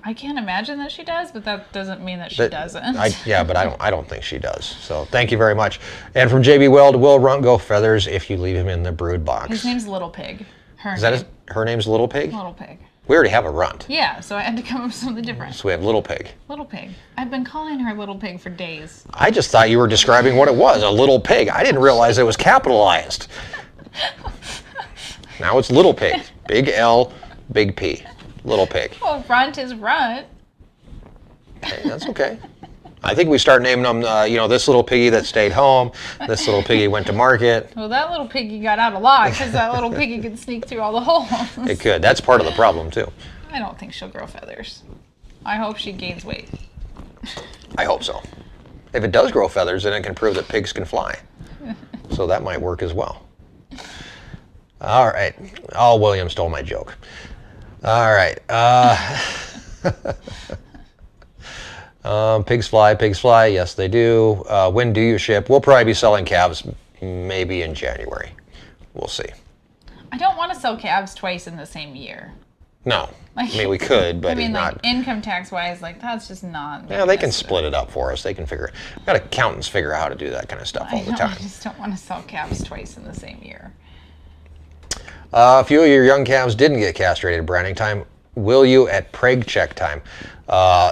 I can't imagine that she does, but that doesn't mean that she doesn't.
But I don't think she does. So thank you very much. And from JB Weld, will runt go feathers if you leave him in the brood box?
His name's Little Pig.
Her name's Little Pig?
Little Pig.
We already have a runt.
Yeah, so I had to come up with something different.
So we have Little Pig.
Little Pig. I've been calling her Little Pig for days.
I just thought you were describing what it was, a little pig. I didn't realize it was capitalized. Now it's Little Pig. Big L, big P. Little Pig.
Well, runt is runt.
Hey, that's okay. I think we start naming them, this little piggy that stayed home, this little piggy went to market.
Well, that little piggy got out a lot because that little piggy could sneak through all the holes.
It could. That's part of the problem, too.
I don't think she'll grow feathers. I hope she gains weight.
I hope so. If it does grow feathers, then it can prove that pigs can fly. So that might work as well. All right. Oh, William stole my joke. All right. Pigs fly. Yes, they do. When do you ship? We'll probably be selling calves maybe in January. We'll see.
I don't want to sell calves twice in the same year.
No. I mean, we could, but
I mean,
not.
like, income tax wise, like, that's just not.
Yeah, they can split it up for us. They can figure it. We've got accountants figure out how to do that kind of stuff all the time.
I just don't want to sell calves twice in the same year.
A few of your young calves didn't get castrated at branding time. Will you at preg check time?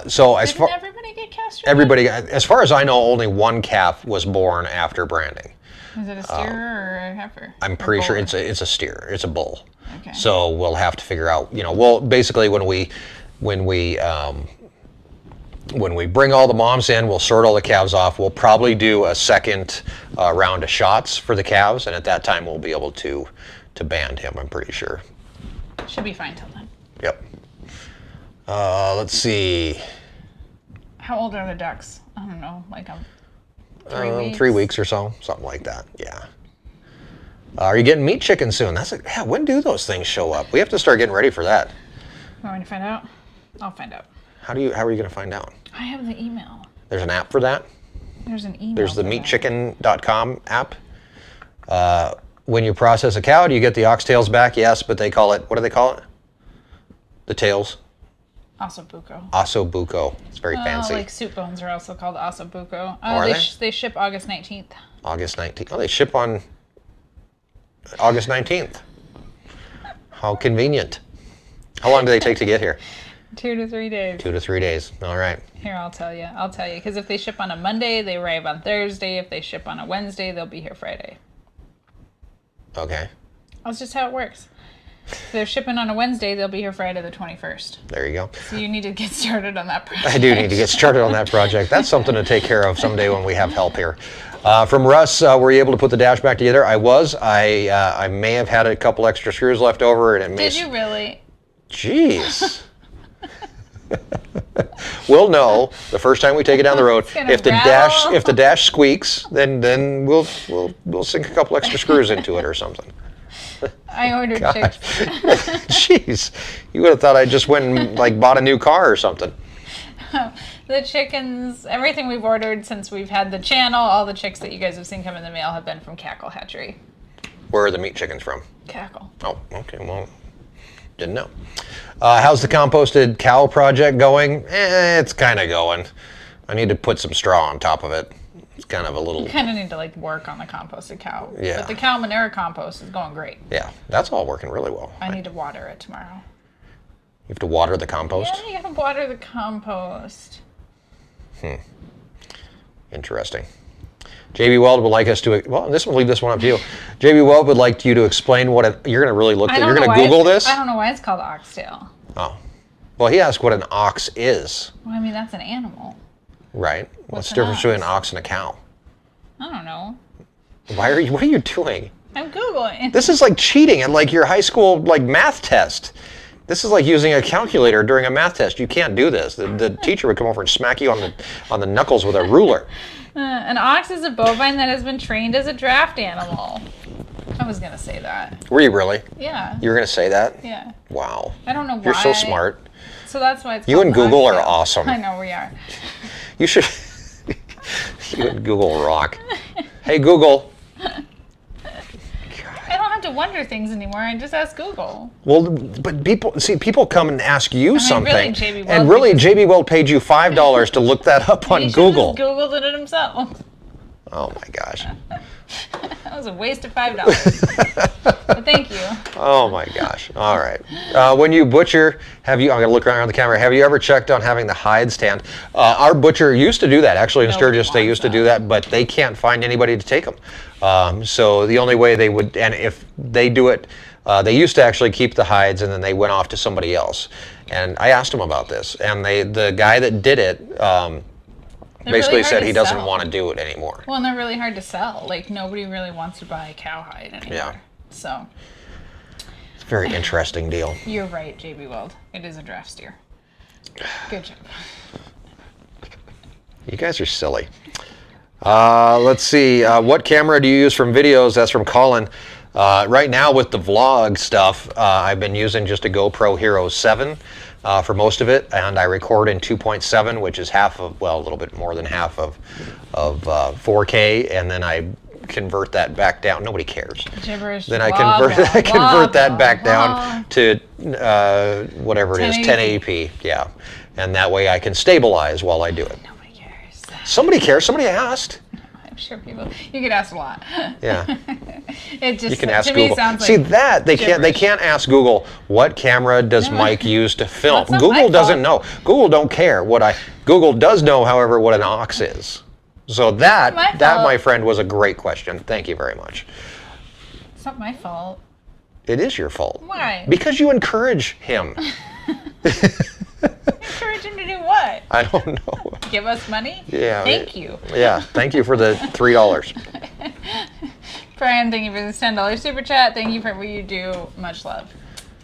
So as far
Everybody get castrated?
everybody, as far as I know, only one calf was born after branding.
Is it a steer or a heifer?
I'm pretty sure it's a steer. It's a bull.
Okay.
So we'll have to figure out. Well, basically when we bring all the moms in, we'll sort all the calves off. We'll probably do a second round of shots for the calves, and at that time we'll be able to band him. I'm pretty sure.
Should be fine till then.
Yep. Let's see.
How old are the ducks? I don't know, like 3 weeks?
3 weeks or so, something like that. Yeah. Are you getting meat chicken soon? When do those things show up? We have to start getting ready for that.
You want me to find out? I'll find out.
How are you going to find out?
I have the email.
There's an app for that?
There's an email.
There's the
for that.
meatchicken.com app. When you process a cow, do you get the oxtails back? Yes, but they call it, what do they call it? The tails?
Ossobuco.
Ossobuco. It's very fancy.
Like soup bones are also called ossobuco.
Are they?
They ship August 19th.
August 19th. Oh, they ship on August 19th. How convenient. How long do they take to get here?
2 to 3 days.
2 to 3 days. All right.
Here, I'll tell you. Because if they ship on a Monday, they arrive on Thursday. If they ship on a Wednesday, they'll be here Friday.
Okay.
That's just how it works. If they're shipping on a Wednesday, they'll be here Friday the 21st.
There you go.
So you need to get started on that project.
I do need to get started on that project. That's something to take care of someday when we have help here. From Russ, were you able to put the dash back together? I was. I may have had a couple extra screws left over, and it may.
Did you really?
Jeez. We'll know the first time we take it down the road. If the dash squeaks, then we'll sink a couple extra screws into it or something.
I ordered chicks.
Jeez, you would have thought I just went and bought a new car or something.
The chickens, everything we've ordered since we've had the channel, all the chicks that you guys have seen come in the mail have been from Cackle Hatchery.
Where are the meat chickens from?
Cackle.
Oh, okay. Well, didn't know. How's the composted cow project going? It's kind of going. I need to put some straw on top of it. It's kind of a little.
You kind of need to work on the composted cow.
Yeah.
But the cow manure compost is going great.
Yeah, that's all working really well.
I need to water it tomorrow.
You have to water the compost?
Yeah, you gotta water the compost.
Interesting. JB Weld would like us to. Well, we'll leave this one up to you. JB Weld would like you to explain what you're going to really look at. You're going to Google this.
I don't know why it's called oxtail.
Oh, well, he asked what an ox is.
Well, I mean that's an animal.
Right. What's the difference between an ox and a cow?
I don't know.
What are you doing?
I'm Googling.
This is like cheating in your high school math test. This is like using a calculator during a math test. You can't do this. The teacher would come over and smack you on the knuckles with a ruler.
An ox is a bovine that has been trained as a draft animal. I was gonna say that.
Were you really?
Yeah.
You were gonna say that?
Yeah.
Wow.
I don't know why.
You're so smart.
So that's why it's
You
called
and Google
oxtail.
are awesome.
I know we are.
You should. You and Google rock. Hey Google.
I don't have to wonder things anymore. I just ask Google.
Well, but people come and ask you something,
really, JB Weld
and really JB Weld paid you $5 to look that up on
He
Google.
Just Googled it himself.
Oh my gosh.
That was a waste of $5. But thank you.
Oh my gosh. All right. When you butcher, I'm going to look around the camera. Have you ever checked on having the hide stand? Our butcher used to do that. Actually, in Sturgis, they used to do that, but they can't find anybody to take them. So the only way they would, and if they do it, they used to actually keep the hides, and then they went off to somebody else. And I asked them about this, and the guy that did it basically said he doesn't want to do it anymore.
Well, and they're really hard to sell. Like, nobody really wants to buy a cowhide anymore.
Yeah.
So.
It's a very interesting deal.
You're right, JB Weld. It is a draft steer. Good job.
You guys are silly. Let's see. What camera do you use from videos? That's from Colin. Right now with the vlog stuff, I've been using just a GoPro Hero 7 for most of it, and I record in 2.7, which is half of, well, a little bit more than half of 4K, and then I convert that back down. Nobody cares.
Gibberish.
Then I convert that back down to whatever it is, 1080p. Yeah, and that way I can stabilize while I do it.
Nobody cares.
Somebody cares. Somebody asked.
I'm sure people. You get asked a lot.
Yeah.
It just,
you can ask
to
Google.
Me sounds
See
like
that they
gibberish.
can't. They can't ask Google what camera does Mike use to film.
That's not
Google
my
doesn't
fault.
know. Google don't care what I. Google does know, however, what an aux is. So that my friend was a great question. Thank you very much.
It's not my fault.
It is your fault.
Why?
Because you encourage him.
Encourage him to do what?
I don't know.
Give us money?
Yeah.
Thank you.
Yeah. Thank you for the $3.
Brian, thank you for this $10 super chat. Thank you for what you do. Much love.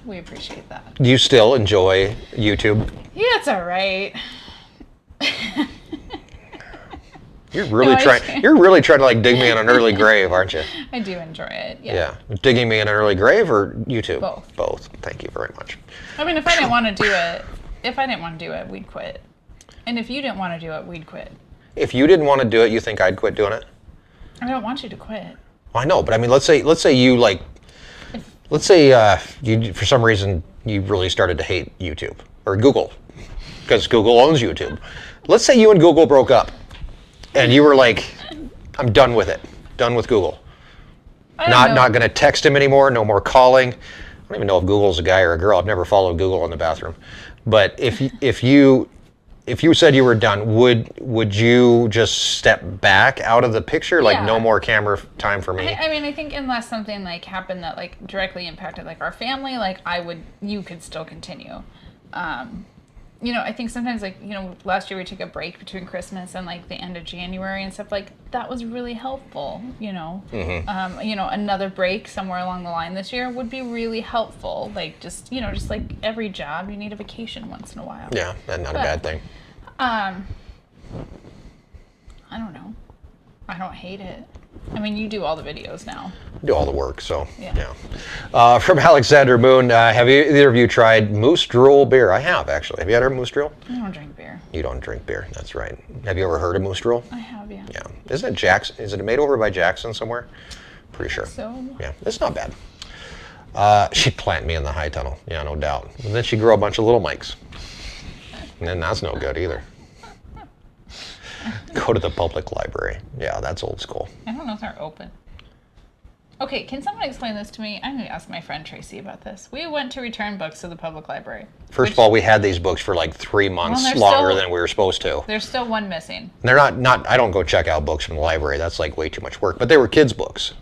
We appreciate that.
Do you still enjoy YouTube?
Yeah, it's all right.
You're really trying to like dig me in an early grave, aren't you?
I do enjoy it. Yeah.
Digging me in an early grave or YouTube?
Both.
Both. Thank you very much.
I mean, if I didn't want to do it, we'd quit. And if you didn't want to do it, we'd quit.
If you didn't want to do it, you think I'd quit doing it?
I don't want you to quit.
Well, I know, but I mean, let's say you like, let's say you for some reason you really started to hate YouTube or Google, because Google owns YouTube. Let's say you and Google broke up, and you were like, I'm done with it, done with Google. Not going to text him anymore, no more calling. I don't even know if Google's a guy or a girl. I've never followed Google in the bathroom. But if you said you were done, would you just step back out of the picture? Like no more camera time for me?
I mean, I think unless something like happened that like directly impacted like our family, like you could still continue. You know, I think sometimes like, you know, last year we took a break between Christmas and like the end of January and stuff, like that was really helpful, you know. Mm-hmm. You know, another break somewhere along the line this year would be really helpful. Like just like every job, you need a vacation once in a while.
Yeah, that's not a bad thing.
I don't know. I don't hate it. I mean, you do all the videos now.
Do all the work, so yeah. From Alexander Moon, have either of you tried Moose Drool beer? I have, actually. Have you ever had Moose Drool?
I don't drink beer.
You don't drink beer, that's right. Have you ever heard of Moose Drool?
I have, yeah.
Yeah. Isn't it Jackson? Is it made over by Jackson somewhere? Pretty sure.
So?
Yeah, it's not bad. She'd plant me in the high tunnel, yeah, no doubt. And then she'd grow a bunch of little mics. And then that's no good either. Go to the public library. Yeah, that's old school.
I don't know if they're open. Okay, can someone explain this to me? I'm going to ask my friend Tracy about this. We went to return books to the public library.
First of all, we had these books for like 3 months longer than we were supposed to.
There's still one missing.
They're not. I don't go check out books from the library. That's like way too much work. But they were kids' books.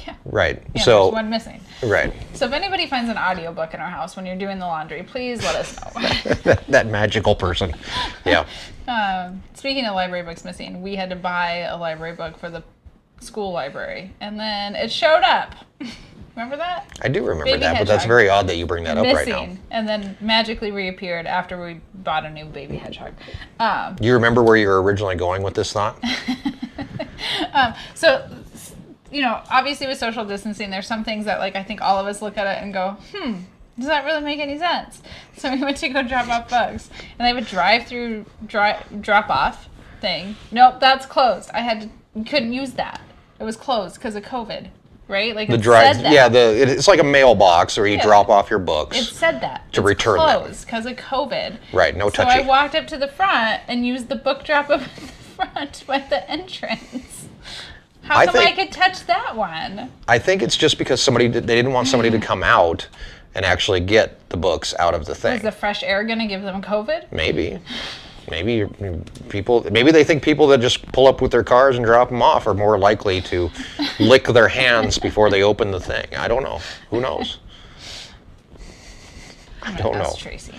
Yeah.
Right.
Yeah,
so
there's one missing.
Right.
So if anybody finds an audiobook in our house when you're doing the laundry, please let us know.
that magical person. Yeah.
Speaking of library books missing, we had to buy a library book for the school library, and then it showed up. Remember that?
I do remember
Baby
that,
hedgehog.
but that's very odd that you bring that up right now.
Missing, and then magically reappeared after we bought a new baby hedgehog.
You remember where you were originally going with this thought?
So, you know, obviously with social distancing, there's some things that, like, I think all of us look at it and go, does that really make any sense? So we went to go drop off books, and they have a drive-through drop-off thing. Nope, that's closed. Couldn't use that. It was closed because of COVID, right? Like, said that.
Yeah, it's like a mailbox where you drop off your books.
It said that.
To return them.
Closed because of COVID.
Right, no touchy.
So I walked up to the front and used the book drop up at the front by the entrance. How come I could touch that one?
I think it's just because they didn't want somebody to come out and actually get the books out of the thing.
Is the fresh air going to give them COVID?
Maybe they think people that just pull up with their cars and drop them off are more likely to lick their hands before they open the thing. I don't know. Who knows? I don't know.
Tracy.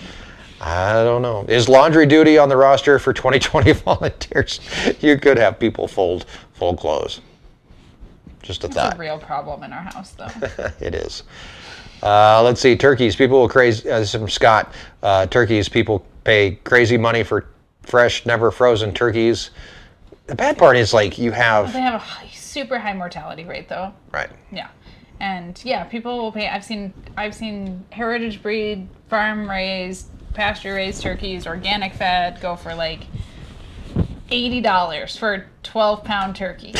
I don't know. Is laundry duty on the roster for 2020 volunteers? You could have people fold clothes. Just a thought.
It's a real problem in our house, though.
It is. Let's see. Turkeys. People will crazy. This is from Scott. Turkeys. People pay crazy money for fresh, never frozen turkeys. The bad part is like you have.
They have a super high mortality rate, though.
Right.
Yeah. And yeah, people will pay. I've seen heritage breed, farm raised, pasture raised turkeys, organic fed go for like $80 for a 12-pound turkey.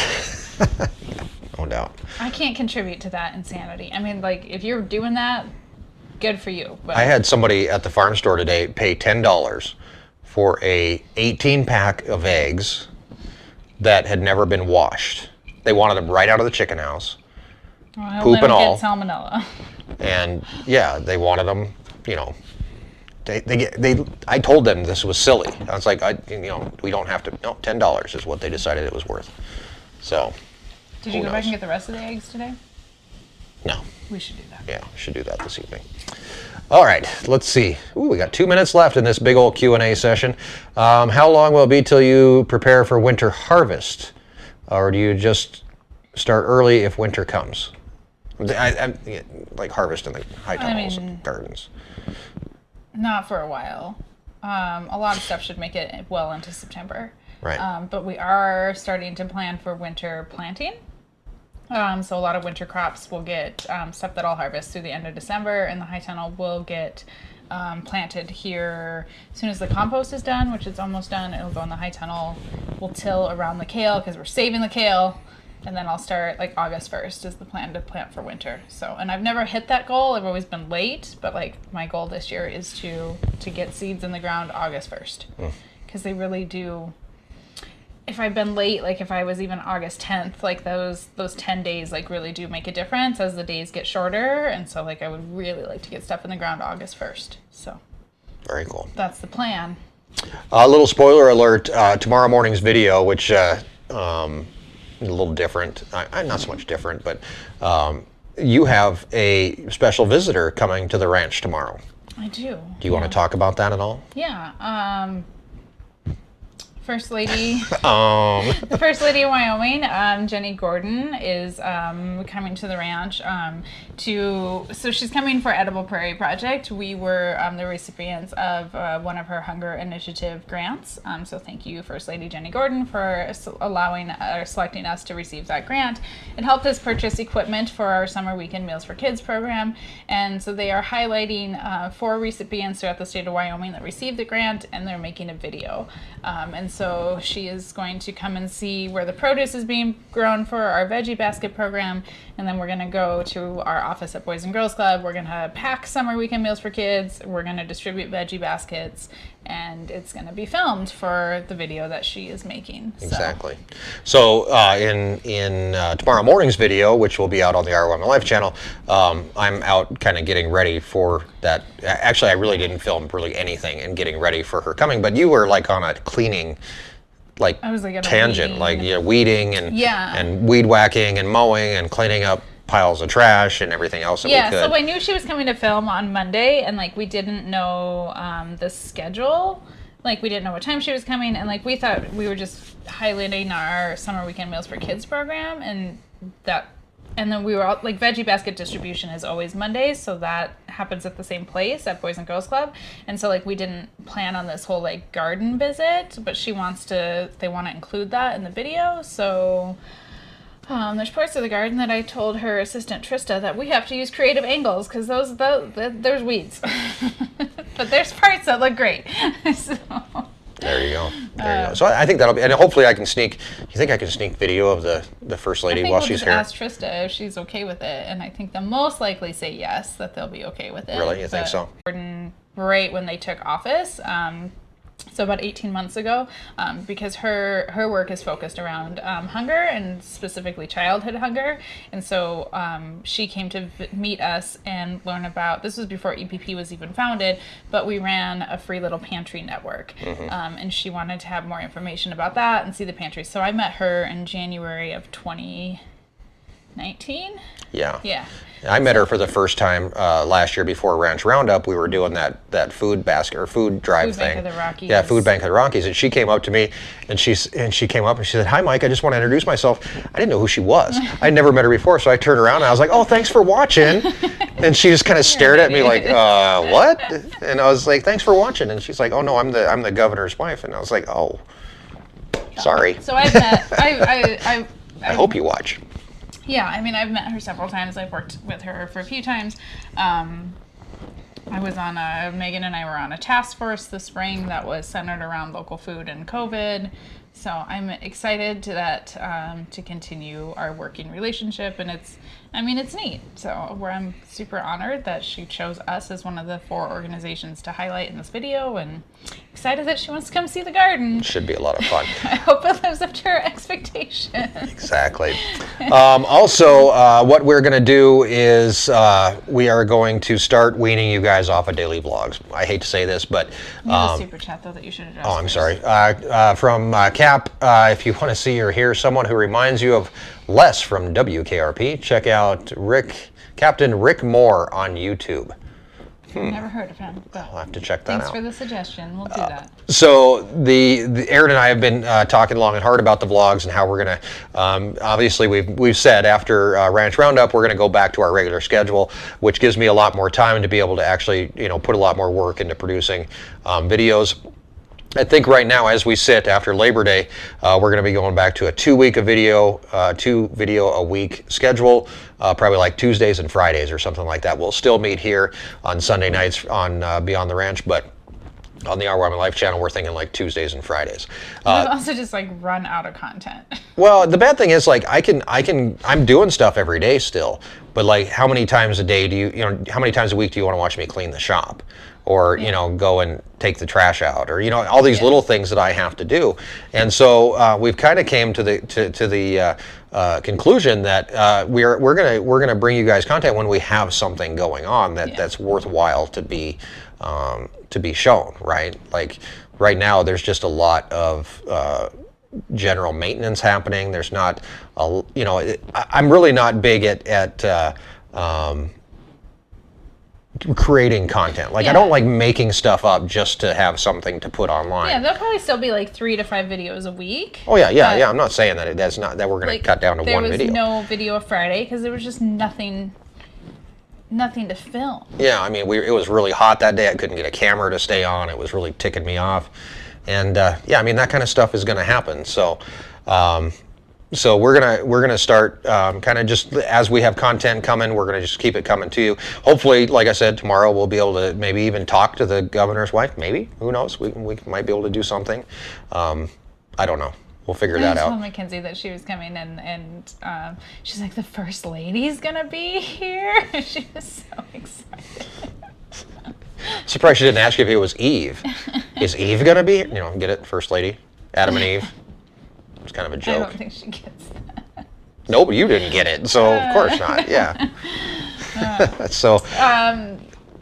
No doubt.
I can't contribute to that insanity. I mean, like, if you're doing that, good for you. But
I had somebody at the farm store today pay $10 for a 18-pack of eggs that had never been washed. They wanted them right out of the chicken house.
Well, I hope
poop
they don't
and all.
get salmonella.
And yeah, they wanted them, I told them this was silly. I was like, we don't have to. No, $10 is what they decided it was worth. So.
Did you go back and get the rest of the eggs today?
No.
We should do that.
Yeah, we should do that this evening. All right, let's see. Ooh, we got 2 minutes left in this big old Q&A session. How long will it be till you prepare for winter harvest? Or do you just start early if winter comes? I like harvest in the high tunnels and gardens.
Not for a while. A lot of stuff should make it well into September.
Right.
But we are starting to plan for winter planting. So a lot of winter crops will get stuff that I'll harvest through the end of December, and the high tunnel will get planted here as soon as the compost is done, which is almost done. It'll go in the high tunnel. We'll till around the kale because we're saving the kale, and then I'll start like August 1st is the plan to plant for winter. So, and I've never hit that goal. I've always been late, but like my goal this year is to get seeds in the ground August 1st because they really do. If I've been late, like if I was even August 10th, like those 10 days like really do make a difference as the days get shorter. And so like I would really like to get stuff in the ground August 1st. So
very cool.
That's the plan.
A little spoiler alert, tomorrow morning's video, which a little different, not so much different, but you have a special visitor coming to the ranch tomorrow.
I do.
Do you want to talk about that at all?
Yeah. First Lady, the First Lady of Wyoming, Jenny Gordon, is coming to the ranch so she's coming for Edible Prairie Project. We were the recipients of one of her Hunger Initiative grants. So thank you, First Lady Jenny Gordon, for selecting us to receive that grant. It helped us purchase equipment for our Summer Weekend Meals for Kids program. And so they are highlighting 4 recipients throughout the state of Wyoming that received the grant, and they're making a video. And so she is going to come and see where the produce is being grown for our veggie basket program, and then we're going to go to our office at Boys and Girls Club. We're going to pack Summer Weekend Meals for Kids. We're going to distribute veggie baskets, and it's going to be filmed for the video that she is making.
Exactly. So in tomorrow morning's video, which will be out on the Wyoming Life channel, I'm out kind of getting ready for that. Actually, I really didn't film really anything in getting ready for her coming, but you were like on a cleaning
I was like
tangent, weeding and weed whacking and mowing and cleaning up piles of trash and everything else that we could.
So I knew she was coming to film on Monday, and like we didn't know the schedule. Like we didn't know what time she was coming, and like we thought we were just highlighting our Summer Weekend Meals for Kids program, and then we were all, like veggie basket distribution is always Mondays, so that happens at the same place at Boys and Girls Club. And so like we didn't plan on this whole like garden visit, but they want to include that in the video. So there's parts of the garden that I told her assistant Trista that we have to use creative angles because there's weeds. But there's parts that look great. So.
There you go. There you go. So I think that'll be, and hopefully I can sneak. You think I can sneak video of the First Lady while she's here?
I think we'll just ask Trista if she's okay with it, and I think they'll most likely say yes, that they'll be okay with it.
Really, you think so?
Right when they took office, So about 18 months ago, because her work is focused around hunger and specifically childhood hunger. And so she came to meet us and learn about, this was before EPP was even founded, but we ran a free little pantry network. And she wanted to have more information about that and see the pantry. So I met her in January of 2019.
Yeah.
Yeah.
I met her for the first time last year before Ranch Roundup. We were doing that food basket or food drive
Food
thing.
Bank of the Rockies.
Yeah, Food Bank of the Rockies. And she came up to me, and she came up and she said, "Hi, Mike. I just want to introduce myself." I didn't know who she was. I'd never met her before, so I turned around and I was like, "Oh, thanks for watching." And she just kind of stared at me like, "What?" And I was like, "Thanks for watching." And she's like, "Oh no, I'm the governor's wife." And I was like, "Oh, sorry."
So I've met, I
hope you watch.
Yeah, I mean, I've met her several times. I've worked with her for a few times. I was on Megan and I were on a task force this spring that was centered around local food and COVID. So I'm excited to continue our working relationship, and it's neat. So I'm super honored that she chose us as one of the 4 organizations to highlight in this video, and excited that she wants to come see the garden.
Should be a lot of fun.
I hope it lives up to her expectations.
Exactly. Also, what we're going to do is we are going to start weaning you guys off of daily vlogs. I hate to say this, but
You have a super chat though that you should address.
oh, I'm
first.
sorry. From Cap, if you want to see or hear someone who reminds you of Les from WKRP, check out Captain Rick Moore on YouTube.
Never heard of him. But
I'll have to check that
thanks
out.
for the suggestion. We'll do that.
So the Erin and I have been talking long and hard about the vlogs and how we're gonna. Obviously, we've said after Ranch Roundup we're gonna go back to our regular schedule, which gives me a lot more time to be able to actually put a lot more work into producing videos. I think right now, as we sit after Labor Day, we're going to be going back to a 2 video a week schedule, probably like Tuesdays and Fridays or something like that. We'll still meet here on Sunday nights on Beyond the Ranch, but on the Our Wyoming Life channel, we're thinking like Tuesdays and Fridays.
We've also just like run out of content.
Well, the bad thing is like I'm doing stuff every day still, but like how many times a day how many times a week do you want to watch me clean the shop? Or go and take the trash out, or all these little things that I have to do, and so we've kind of came to the conclusion that we're gonna bring you guys content when we have something going on that's worthwhile to be shown, right? Like right now, there's just a lot of general maintenance happening. There's not I'm really not big at creating content. Like I don't like making stuff up just to have something to put online.
Yeah, there'll probably still be like 3 to 5 videos a week.
Oh yeah. I'm not saying that that's not that we're going to cut down to one video.
There was no video Friday because there was just nothing to film.
Yeah, I mean it was really hot that day. I couldn't get a camera to stay on. It was really ticking me off. And I mean that kind of stuff is going to happen. So So we're gonna start kind of just as we have content coming, we're gonna just keep it coming to you. Hopefully, like I said, tomorrow we'll be able to maybe even talk to the governor's wife. Maybe, who knows? We might be able to do something. I don't know. We'll figure that out.
I told Mackenzie that she was coming and she's like, the first lady's gonna be here. She was so excited.
Surprised she didn't ask you if it was Eve. Is Eve gonna be here? Get it? First lady, Adam and Eve. It's kind of a joke.
I don't think she gets that.
Nope, you didn't get it, so of course not. Yeah. So.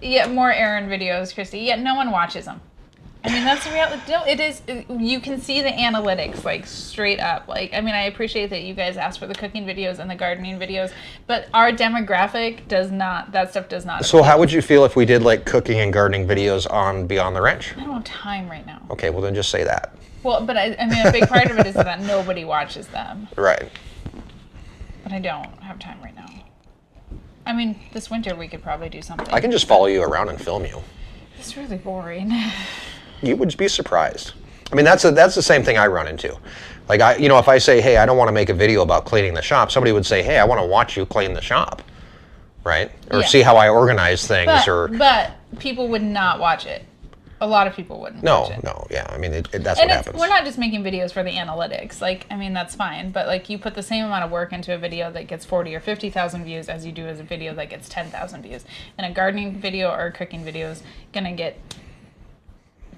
Yeah, more Erin videos, Christy. Yeah, no one watches them. I mean, that's the reality. No, it is. You can see the analytics, like straight up. Like, I mean, I appreciate that you guys asked for the cooking videos and the gardening videos, but our demographic does not. That stuff does not.
So, how would you feel if we did like cooking and gardening videos on Beyond the Ranch?
I don't have time right now.
Okay, well then just say that.
Well, but I mean, a big part of it is that nobody watches them.
Right.
But I don't have time right now. I mean, this winter we could probably do something.
I can just follow you around and film you.
It's really boring.
You would be surprised. I mean, that's the same thing I run into. Like if I say, hey, I don't want to make a video about cleaning the shop, somebody would say, hey, I want to watch you clean the shop, right? Or see how I organize things,
But people would not watch it. A lot of people wouldn't watch it.
No, yeah. I mean, that's what happens.
We're not just making videos for the analytics. Like, I mean, that's fine. But, like, you put the same amount of work into a video that gets 40 or 50,000 views as you do as a video that gets 10,000 views. And a gardening video or a cooking video is going to get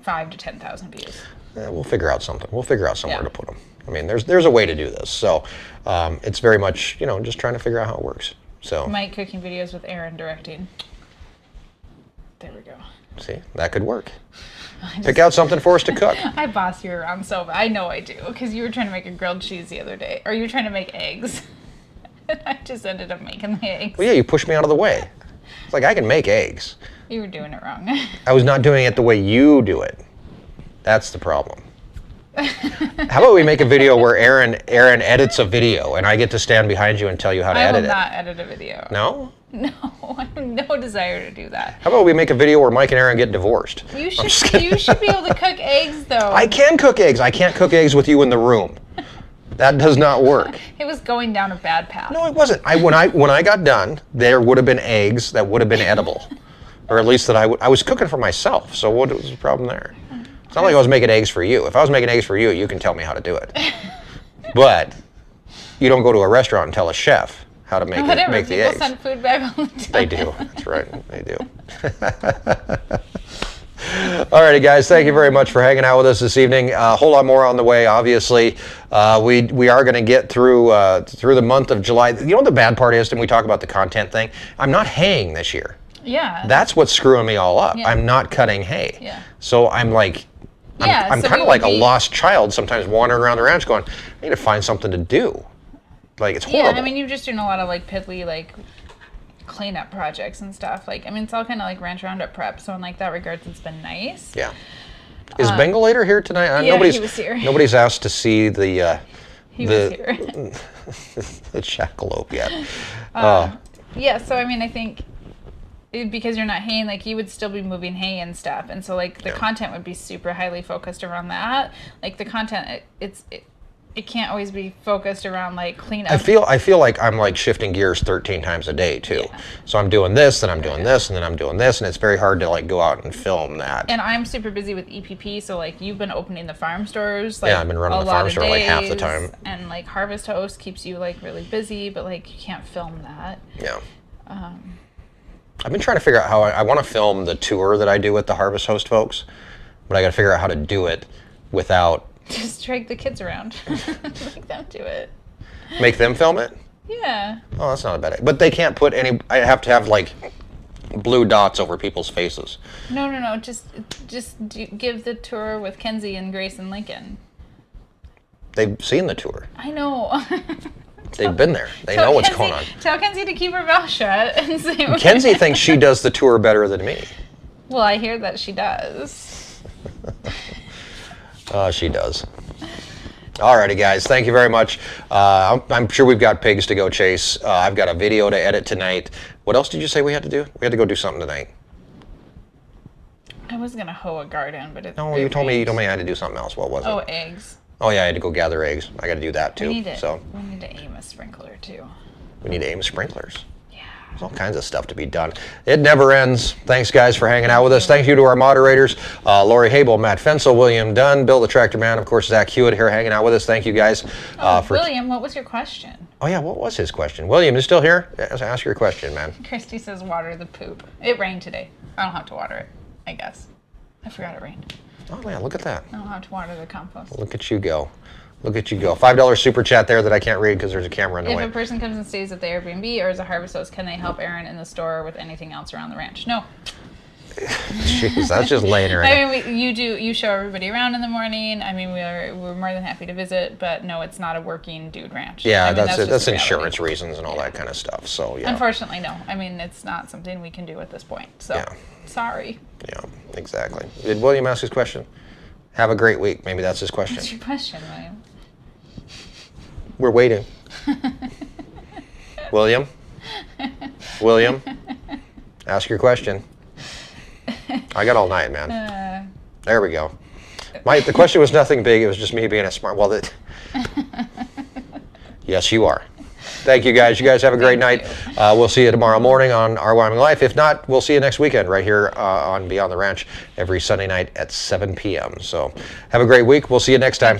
5 to 10,000 views.
We'll figure out something. We'll figure out somewhere to put them. I mean, there's a way to do this. So it's very much, just trying to figure out how it works. So
Mike cooking videos with Erin directing. There we go.
See, that could work. Pick out something for us to cook.
I boss you around so bad. I know I do, because you were trying to make a grilled cheese the other day. Or you were trying to make eggs. And I just ended up making the eggs.
Well, yeah, you pushed me out of the way. It's like, I can make eggs.
You were doing it wrong.
I was not doing it the way you do it. That's the problem. How about we make a video where Erin edits a video and I get to stand behind you and tell you how to edit it?
I will not edit a video.
No?
No, I have no desire to do that.
How about we make a video where Mike and Erin get divorced?
You should be able to cook eggs, though.
I can cook eggs. I can't cook eggs with you in the room. That does not work.
It was going down a bad path.
No, it wasn't. When I got done, there would have been eggs that would have been edible. Or at least that I was cooking for myself, so what was the problem there? It's not like I was making eggs for you. If I was making eggs for you, you can tell me how to do it. But you don't go to a restaurant and tell a chef how to make the eggs.
People send food back all the time.
They do. That's right. They do. Alrighty, guys. Thank you very much for hanging out with us this evening. A whole lot more on the way. Obviously, we are going to get through the month of July. You know what the bad part is? And we talk about the content thing. I'm not haying this year.
Yeah.
That's what's screwing me all up.
Yeah.
I'm not cutting hay.
Yeah.
So I'm like, I'm
so
kind of like a lost child sometimes wandering around the ranch going, I need to find something to do. Like, it's horrible.
Yeah, I mean, you're just doing a lot of like piddly like cleanup projects and stuff. Like, I mean, it's all kind of like ranch Roundup prep. So in like that regards, it's been nice.
Yeah. Is Bengalator here tonight?
Yeah, he was here.
Nobody's asked to see the
He was here.
the jackalope yet.
Yeah, so I mean, I think because you're not haying, like you would still be moving hay and stuff, and so like the content would be super highly focused around that. Like the content, it can't always be focused around like cleanup.
I feel like I'm like shifting gears 13 times a day too. Yeah. So I'm doing this, then I'm doing this, and then I'm doing this, and it's very hard to like go out and film that.
And I'm super busy with EPP, so like you've been opening the farm stores. Like,
yeah, I've been running the farm store like half the time.
And like Harvest Host keeps you like really busy, but like you can't film that.
Yeah. I've been trying to figure out how I want to film the tour that I do with the Harvest Host folks, but I got to figure out how to do it without.
Just drag the kids around. Make them do it.
Make them film it?
Yeah.
Oh, that's not a bad idea. But they can't put any. I have to have like blue dots over people's faces.
No. Just give the tour with Kenzie and Grace and Lincoln.
They've seen the tour.
I know.
They've been there. They know what's going on.
Tell Kenzie to keep her mouth shut and say.
Kenzie thinks she does the tour better than me.
Well, I hear that she does.
She does. Alrighty, guys. Thank you very much. I'm sure we've got pigs to go chase. I've got a video to edit tonight. What else did you say we had to do? We had to go do something tonight.
I was gonna hoe a garden, but it's.
No, you told me I had to do something else. What was it?
Oh, eggs.
Oh yeah, I had to go gather eggs. I got to do that too.
We need to aim a sprinkler too.
We need to aim sprinklers.
Yeah.
There's all kinds of stuff to be done. It never ends. Thanks, guys, for hanging out with us. Thank you to our moderators, Lori Habel, Matt Fensel, William Dunn, Bill the Tractor Man, of course, Zach Hewitt here hanging out with us. Thank you, guys.
William, what was your question?
Oh yeah, what was his question? William, is still here? Ask your question, man.
Christy says water the poop. It rained today. I don't have to water it, I guess. I forgot it rained.
Oh yeah, look at that.
I don't have to water the compost.
Look at you go. Look at you go. $5 super chat there that I can't read because there's a camera in the way.
If a person comes and stays at the Airbnb or as a Harvest Host, can they help Erin in the store with anything else around the ranch? No.
Jeez, that's just laying her in.
I mean, you show everybody around in the morning. I mean, we're more than happy to visit, but no, it's not a working dude ranch.
Yeah,
I mean,
that's insurance reasons and all that kind of stuff. So yeah.
Unfortunately, no. I mean, it's not something we can do at this point. So sorry.
Yeah, exactly. Did William ask his question? Have a great week. Maybe that's his question.
What's your question, William?
We're waiting. William? William? Ask your question. I got all night, man. There we go. The question was nothing big. It was just me being a smart. Well, yes, you are. Thank you, guys. You guys have a great night. We'll see you tomorrow morning on Our Wyoming Life. If not, we'll see you next weekend right here on Beyond the Ranch every Sunday night at 7 p.m. So have a great week. We'll see you next time.